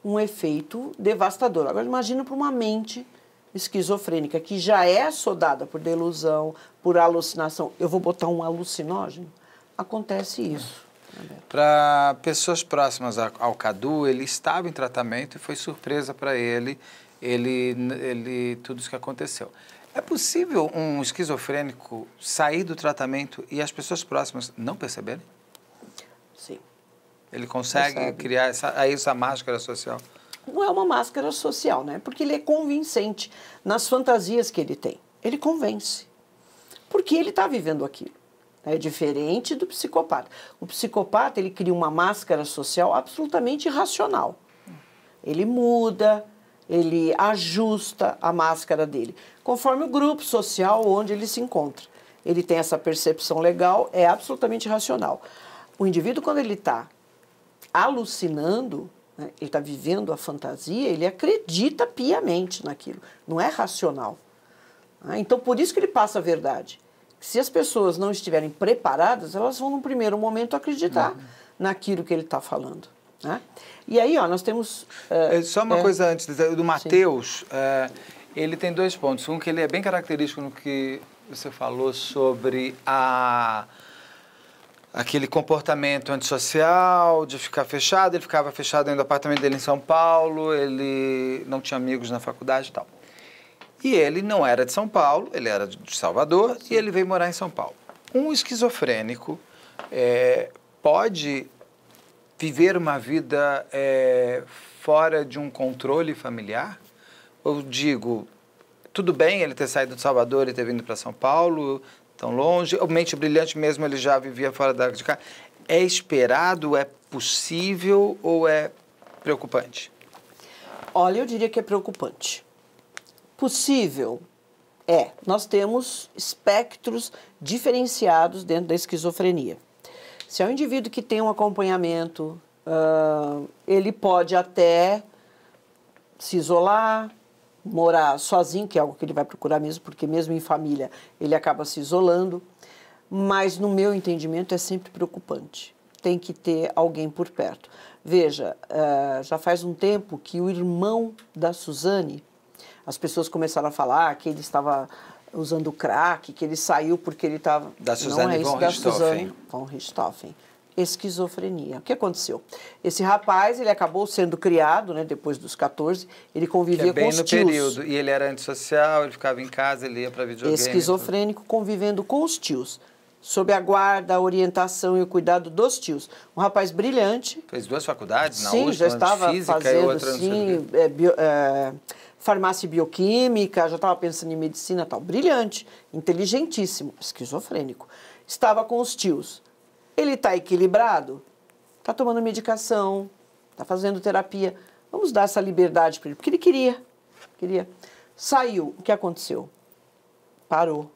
um efeito devastador. Agora, imagina para uma mente esquizofrênica, que já é assodada por delusão, por alucinação. Eu vou botar um alucinógeno? Acontece isso. Para pessoas próximas ao Cadu, ele estava em tratamento e foi surpresa para ele tudo isso que aconteceu. É possível um esquizofrênico sair do tratamento e as pessoas próximas não perceberem? Sim. Ele consegue criar essa máscara social? Não é uma máscara social, né? Porque ele é convincente nas fantasias que ele tem. Ele convence. Porque ele está vivendo aquilo. É diferente do psicopata. O psicopata, ele cria uma máscara social absolutamente irracional. Ele muda, ele ajusta a máscara dele, conforme o grupo social onde ele se encontra. Ele tem essa percepção legal, é absolutamente racional. O indivíduo, quando ele está alucinando, né, ele está vivendo a fantasia, ele acredita piamente naquilo, não é racional. Então, por isso que ele passa a verdade. Se as pessoas não estiverem preparadas, elas vão, no primeiro momento, acreditar naquilo que ele está falando. Né? E aí, ó, nós temos... Só uma coisa antes, do Matheus, ele tem dois pontos. Um, que ele é bem característico no que você falou sobre aquele comportamento antissocial, de ficar fechado. Ele ficava fechado dentro do apartamento dele em São Paulo, ele não tinha amigos na faculdade e tal. E ele não era de São Paulo, ele era de Salvador, e ele veio morar em São Paulo. Um esquizofrênico pode viver uma vida fora de um controle familiar? eu digo, tudo bem ele ter saído de Salvador e ter vindo para São Paulo, tão longe, o Mente Brilhante mesmo ele já vivia fora de casa. É esperado, é possível ou é preocupante? Olha, eu diria que é preocupante. Possível é. Nós temos espectros diferenciados dentro da esquizofrenia. Se é um indivíduo que tem um acompanhamento, ele pode até se isolar, morar sozinho, que é algo que ele vai procurar mesmo, porque mesmo em família ele acaba se isolando. Mas, no meu entendimento, é sempre preocupante. Tem que ter alguém por perto. Veja, já faz um tempo que o irmão da Suzane, as pessoas começaram a falar que ele estava usando crack, que ele saiu porque ele estava... Da Suzane von Richthofen. Von Richthofen. Esquizofrenia. O que aconteceu? Esse rapaz, ele acabou sendo criado, né, depois dos 14, ele convivia com os tios. Bem no período. E ele era antissocial, ele ficava em casa, ele ia para videogame. Esquizofrênico, convivendo com os tios, sob a guarda, a orientação e o cuidado dos tios. Um rapaz brilhante. Fez 2 faculdades na sim, USP, já estava física fazendo, e outra sim, farmácia e bioquímica, já estava pensando em medicina e tal. Brilhante, inteligentíssimo, esquizofrênico. Estava com os tios. Ele está equilibrado, está tomando medicação, está fazendo terapia. Vamos dar essa liberdade para ele, porque ele queria. Saiu, o que aconteceu? Parou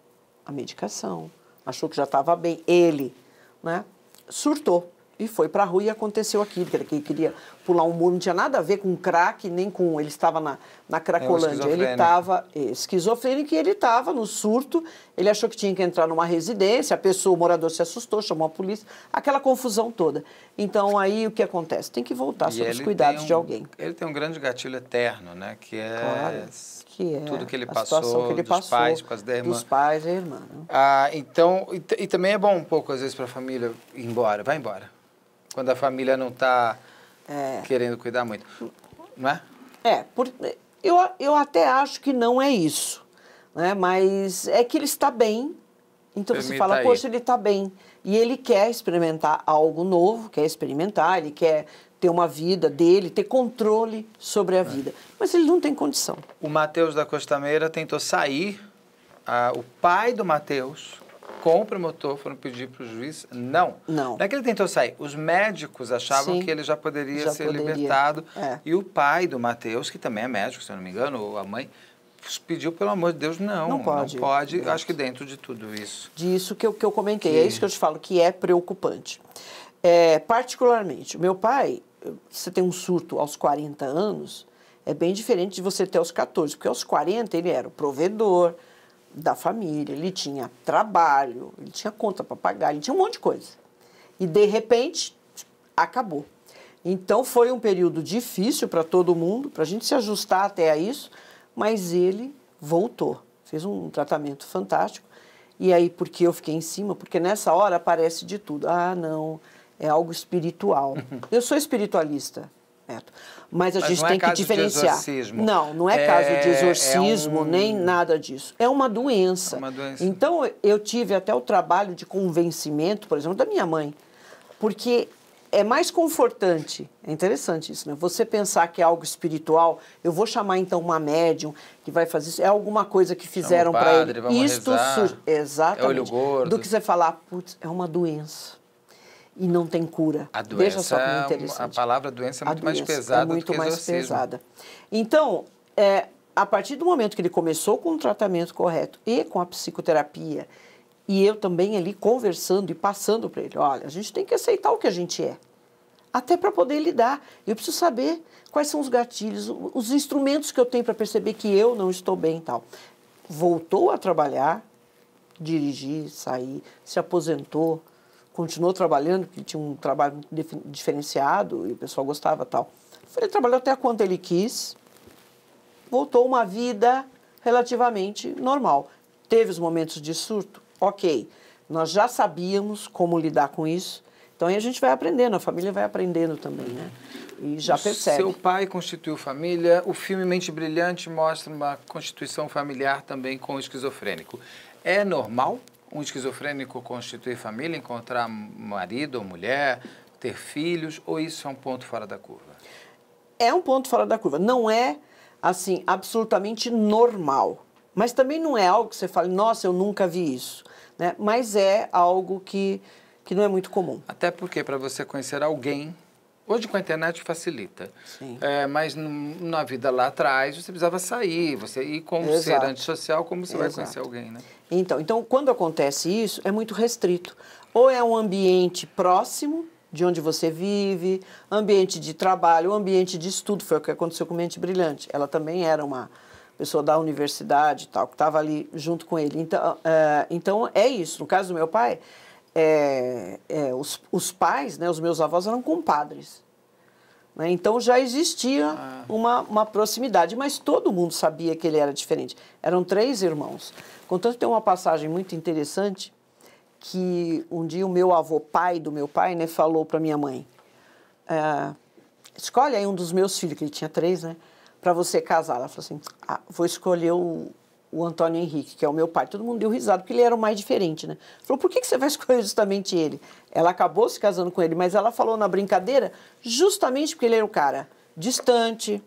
a medicação, achou que já estava bem, ele, né, surtou e foi para a rua e aconteceu aquilo, que ele queria pular um muro, não tinha nada a ver com crack, nem com... Ele estava na Cracolândia, ele estava esquizofrênico e ele estava no surto, ele achou que tinha que entrar numa residência, a pessoa, o morador se assustou, chamou a polícia, aquela confusão toda. Então, aí o que acontece? Tem que voltar sob os cuidados de alguém. Ele tem um grande gatilho eterno, né, que é... Claro. Que é tudo que ele a passou, situação que ele dos passou, pais, com as da irmã. dos pais e a irmã. Né? Então, e também é bom um pouco, às vezes, para a família ir embora. Vai embora. Quando a família não está querendo cuidar muito. Não é? Eu até acho que não é isso. Né? Mas é que ele está bem. Então você fala, poxa, ele está bem. E ele quer experimentar algo novo, quer experimentar, ele quer ter uma vida dele, ter controle sobre a vida. Mas ele não tem condição. O Matheus da Costameira tentou sair, o pai do Matheus, com o promotor, foram pedir para o juiz, não. Não é que ele tentou sair, os médicos achavam que ele já poderia ser libertado. E o pai do Matheus, que também é médico, se eu não me engano, ou a mãe, pediu, pelo amor de Deus, não pode. Acho que dentro de tudo isso. Disso que eu comentei, é isso que eu te falo, que é preocupante. Particularmente, meu pai, você tem um surto aos 40 anos, é bem diferente de você ter aos 14, porque aos 40 ele era o provedor da família, ele tinha trabalho, ele tinha conta para pagar, ele tinha um monte de coisa. E, de repente, acabou. Então, foi um período difícil para todo mundo, para a gente se ajustar até a isso, mas ele voltou, fez um tratamento fantástico. E aí, por que eu fiquei em cima? Porque nessa hora aparece de tudo. Não, é algo espiritual. Eu sou espiritualista, Neto, mas a gente tem que diferenciar. Não é caso de exorcismo, nem nada disso. É uma doença. Então, eu tive até o trabalho de convencimento, por exemplo, da minha mãe, porque é mais confortante, é interessante isso, né? Você pensar que é algo espiritual, eu vou chamar então uma médium que vai fazer isso, é alguma coisa que fizeram para ele. Exatamente. É olho gordo. Do que você falar, putz, é uma doença. E não tem cura. A doença, veja só como interessante. A palavra doença é muito mais pesada do que exorcismo. É muito mais pesada. Então, a partir do momento que ele começou com o tratamento correto e com a psicoterapia, e eu também ali conversando e passando para ele, olha, a gente tem que aceitar o que a gente é, até para poder lidar. Eu preciso saber quais são os gatilhos, os instrumentos que eu tenho para perceber que eu não estou bem e tal. Voltou a trabalhar, dirigir, sair, se aposentou, continuou trabalhando, porque tinha um trabalho diferenciado e o pessoal gostava e tal. Ele trabalhou até quanto ele quis, voltou uma vida relativamente normal. Teve os momentos de surto? Ok, nós já sabíamos como lidar com isso, então aí a gente vai aprendendo, a família vai aprendendo também, né? E já percebe. Seu pai constituiu família, o filme Mente Brilhante mostra uma constituição familiar também com o esquizofrênico. É normal um esquizofrênico constituir família, encontrar marido ou mulher, ter filhos, ou isso é um ponto fora da curva? É um ponto fora da curva. Não é assim, absolutamente normal. Mas também não é algo que você fale, nossa, eu nunca vi isso, né? Mas é algo que não é muito comum. Até porque para você conhecer alguém, hoje com a internet facilita. Sim. Mas na vida lá atrás você precisava sair, você ir como ser Exato. antissocial, como você vai Exato. conhecer alguém, né? Então, quando acontece isso, é muito restrito. Ou é um ambiente próximo de onde você vive, ambiente de trabalho, ambiente de estudo, foi o que aconteceu com Mente Brilhante. Ela também era uma pessoa da universidade e tal, que estava ali junto com ele. Então, é isso. No caso do meu pai, os pais, né, os meus avós, eram compadres. Né? Então, já existia uma proximidade, mas todo mundo sabia que ele era diferente. Eram 3 irmãos. Contanto, tem uma passagem muito interessante que um dia o meu avô, pai do meu pai, né, falou para minha mãe, escolhe aí um dos meus filhos, que ele tinha 3, né, para você casar. Ela falou assim, vou escolher o Antônio Henrique, que é o meu pai. Todo mundo deu risada, porque ele era o mais diferente, né? Falou, por que você vai escolher justamente ele? Ela acabou se casando com ele, mas ela falou na brincadeira justamente porque ele era um cara distante,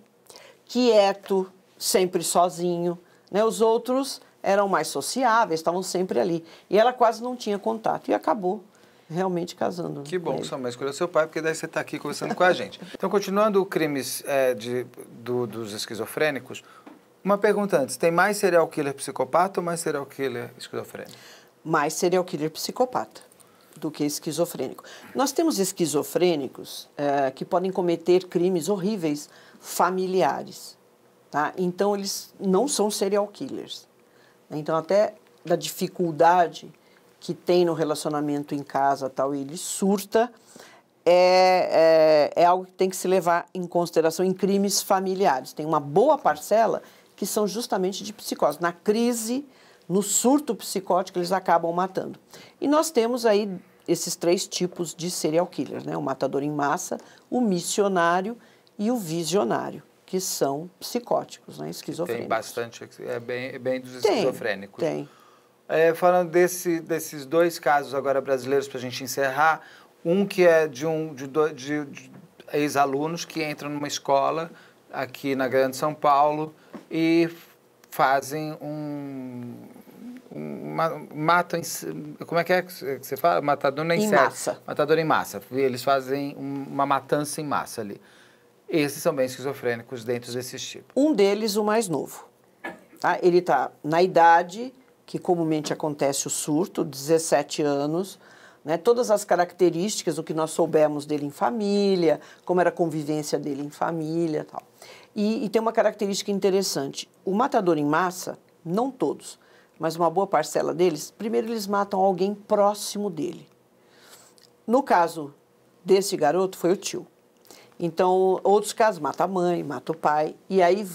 quieto, sempre sozinho, né? Os outros eram mais sociáveis, estavam sempre ali. E ela quase não tinha contato. E acabou realmente casando. Que bom que sua mãe escolheu seu pai, porque daí você está aqui conversando com a gente. Então, continuando o crimes dos esquizofrênicos, uma pergunta antes. Tem mais serial killer psicopata ou mais serial killer esquizofrênico? Mais serial killer psicopata do que esquizofrênico. Nós temos esquizofrênicos que podem cometer crimes horríveis familiares. Tá? Então, eles não são serial killers. Então, até da dificuldade que tem no relacionamento em casa, tal, ele surta, é algo que tem que se levar em consideração em crimes familiares. Tem uma boa parcela que são justamente de psicose. Na crise, no surto psicótico, eles acabam matando. E nós temos aí esses 3 tipos de serial killers, né? O matador em massa, o missionário e o visionário, que são psicóticos, né? Esquizofrênicos. Tem bastante, bem dos esquizofrênicos. Tem. Falando desses 2 casos agora brasileiros, para a gente encerrar, um que é de ex-alunos que entram numa escola aqui na Grande São Paulo e fazem matam, como é que você fala? Matador em massa. Matador em massa. Eles fazem uma matança em massa ali. Esses são bem esquizofrênicos dentro desses tipos. Um deles, o mais novo. Tá? Ele está na idade que comumente acontece o surto, 17 anos, né? Todas as características, o que nós soubemos dele em família, como era a convivência dele em família e tal. E tem uma característica interessante. O matador em massa, não todos, mas uma boa parcela deles, primeiro eles matam alguém próximo dele. No caso desse garoto, foi o tio. Então, outros casos, mata a mãe, mata o pai, e aí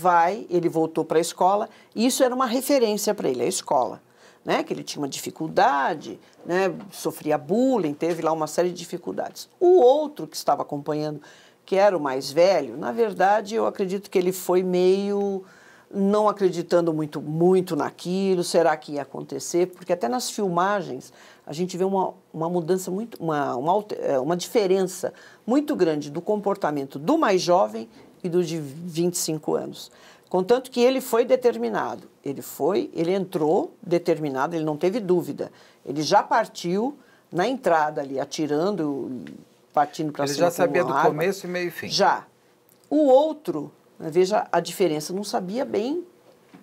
ele voltou para a escola, e isso era uma referência para ele, a escola, né? Que ele tinha uma dificuldade, né? Sofria bullying, teve lá uma série de dificuldades. O outro que estava acompanhando, que era o mais velho, na verdade, eu acredito que ele foi meio não acreditando muito naquilo, será que ia acontecer? Porque até nas filmagens a gente vê uma mudança, uma diferença muito grande do comportamento do mais jovem e do de 25 anos. Contanto que ele foi determinado, ele entrou determinado, ele não teve dúvida. Ele já partiu na entrada ali, atirando, partindo para cima. Ele já sabia do começo, meio e fim. Já. O outro, veja a diferença, não sabia bem,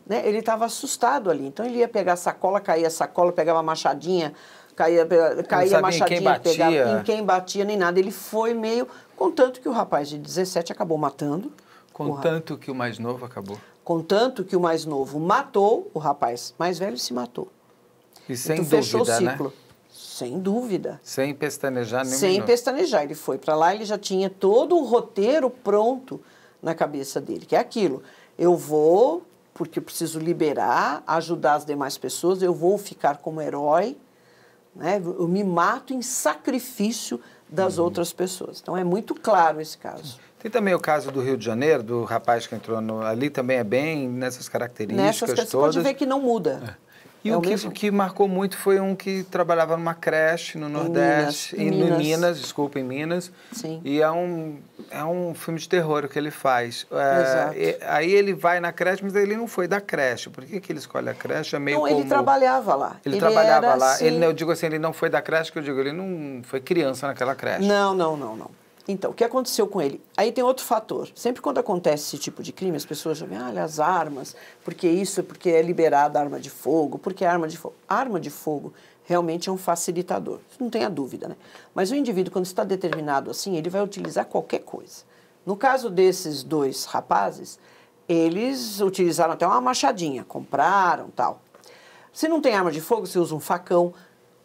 né? Ele estava assustado ali. Então ele ia pegar a sacola, caía a sacola, pegava a machadinha, caía a machadinha, pegava em quem batia, nem nada. Ele foi meio... Contanto que o rapaz de 17 acabou matando. Contanto que o mais novo acabou. Contanto que o mais novo matou, o rapaz mais velho se matou. E sem então, dúvida, fechou o ciclo. Né? Sem dúvida. Sem pestanejar nenhum Sem minuto. pestanejar. Ele foi para lá, ele já tinha todo o roteiro pronto na cabeça dele, que é aquilo. Eu vou, porque eu preciso liberar, ajudar as demais pessoas, eu vou ficar como herói, né? Eu me mato em sacrifício das outras pessoas. Então, é muito claro esse caso. Tem também o caso do Rio de Janeiro, do rapaz que entrou ali, também é bem nessas características todas. Você pode ver que não muda. E o que marcou muito foi um que trabalhava numa creche no Nordeste, em Minas. Sim. E é um filme de terror o que ele faz. Exato. Aí ele vai na creche, mas ele não foi da creche. Por que ele escolhe a creche? É meio não, como... ele trabalhava lá. Ele trabalhava era, lá. assim... Eu digo assim, ele não foi da creche, que eu digo, ele não foi criança naquela creche. Não. Então, o que aconteceu com ele? Aí tem outro fator. Sempre quando acontece esse tipo de crime, as pessoas já veem, olha, as armas, porque é liberada a arma de fogo, porque é arma de fogo. A arma de fogo realmente é um facilitador, isso não tenha dúvida, né? Mas o indivíduo, quando está determinado assim, ele vai utilizar qualquer coisa. No caso desses dois rapazes, eles utilizaram até uma machadinha, compraram, tal. Se não tem arma de fogo, você usa um facão.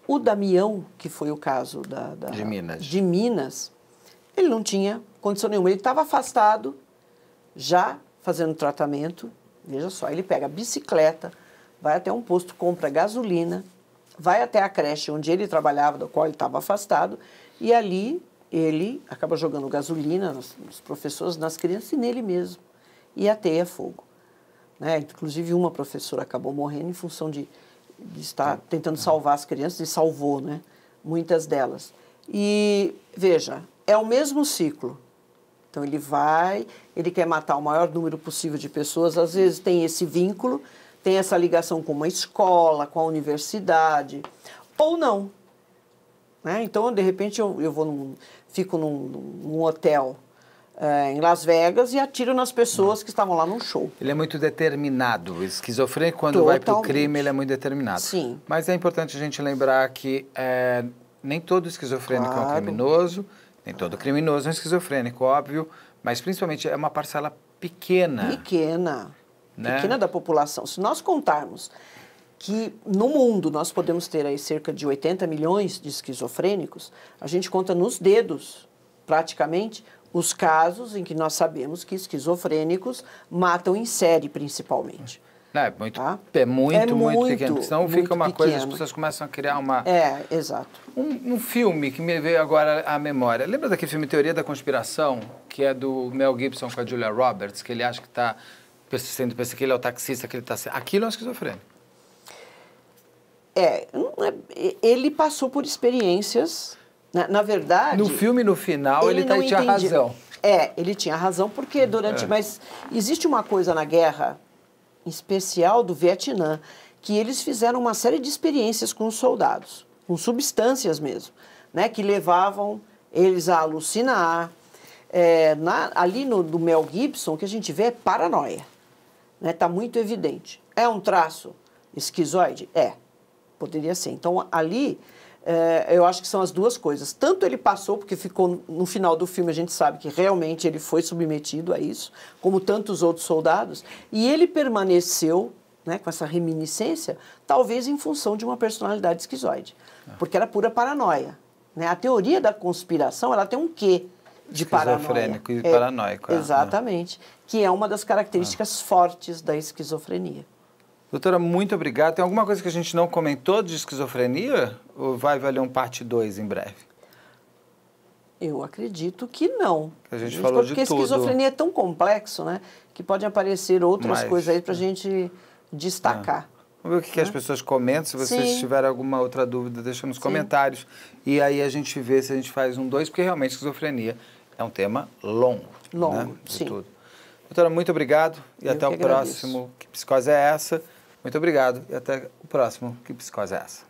O Damião, que foi o caso de Minas, ele não tinha condição nenhuma. Ele estava afastado, já fazendo tratamento. Veja só, ele pega a bicicleta, vai até um posto, compra gasolina, vai até a creche onde ele trabalhava, do qual ele estava afastado, e ali ele acaba jogando gasolina nos professores, nas crianças e nele mesmo. E ateia fogo. Né? Inclusive, uma professora acabou morrendo em função de estar tentando salvar as crianças, e salvou, né? Muitas delas. E, veja, é o mesmo ciclo. Então, ele quer matar o maior número possível de pessoas, às vezes tem esse vínculo, tem essa ligação com uma escola, com a universidade, ou não. Né? Então, de repente, fico num hotel em Las Vegas e atiro nas pessoas que estavam lá num show. Ele é muito determinado. O esquizofrênico, quando vai para o crime, ele é muito determinado. Sim. Mas é importante a gente lembrar que nem todo esquizofrênico é um criminoso, nem todo criminoso é um esquizofrênico, óbvio, mas principalmente é uma parcela pequena. Pequena da população. Se nós contarmos que no mundo nós podemos ter aí cerca de 80 milhões de esquizofrênicos, a gente conta nos dedos, praticamente, os casos em que nós sabemos que esquizofrênicos matam em série, principalmente. É muito pequeno, porque senão fica uma coisa, as pessoas começam a criar uma... Exato. Um filme que me veio agora à memória. Lembra daquele filme Teoria da Conspiração, que é do Mel Gibson com a Julia Roberts, que ele acha que está pensa que ele é o taxista, que ele está... Aquilo é um esquizofrênico. Ele passou por experiências, na verdade... No filme, no final, ele tinha razão. Ele tinha razão, porque Mas existe uma coisa na guerra, em especial do Vietnã, que eles fizeram uma série de experiências com os soldados, com substâncias mesmo, né, que levavam eles a alucinar. Ali do Mel Gibson, o que a gente vê é paranoia. Né, tá muito evidente. É um traço esquizoide? Poderia ser. Então, ali, eu acho que são as duas coisas. Tanto ele passou, porque ficou no final do filme, a gente sabe que realmente ele foi submetido a isso, como tantos outros soldados, e ele permaneceu, né, com essa reminiscência, talvez em função de uma personalidade esquizoide, porque era pura paranoia. Né? A teoria da conspiração, ela tem um quê de paranoia. Esquizofrênico e paranoico. Exatamente, que é uma das características fortes da esquizofrenia. Doutora, muito obrigado. Tem alguma coisa que a gente não comentou de esquizofrenia? Ou vai valer um parte 2 em breve? Eu acredito que não. A gente falou de tudo. Porque a esquizofrenia é tão complexo, né? Que pode aparecer outras coisas aí para a gente destacar. Vamos ver o que as pessoas comentam. Se vocês tiverem alguma outra dúvida, deixa nos comentários. E aí a gente vê se a gente faz um 2, porque realmente esquizofrenia é um tema longo. Né? Sim. Tudo. Doutora, muito obrigado. E até o próximo. Que Psicose é essa? Muito obrigado e até o próximo. Que Psicose é essa?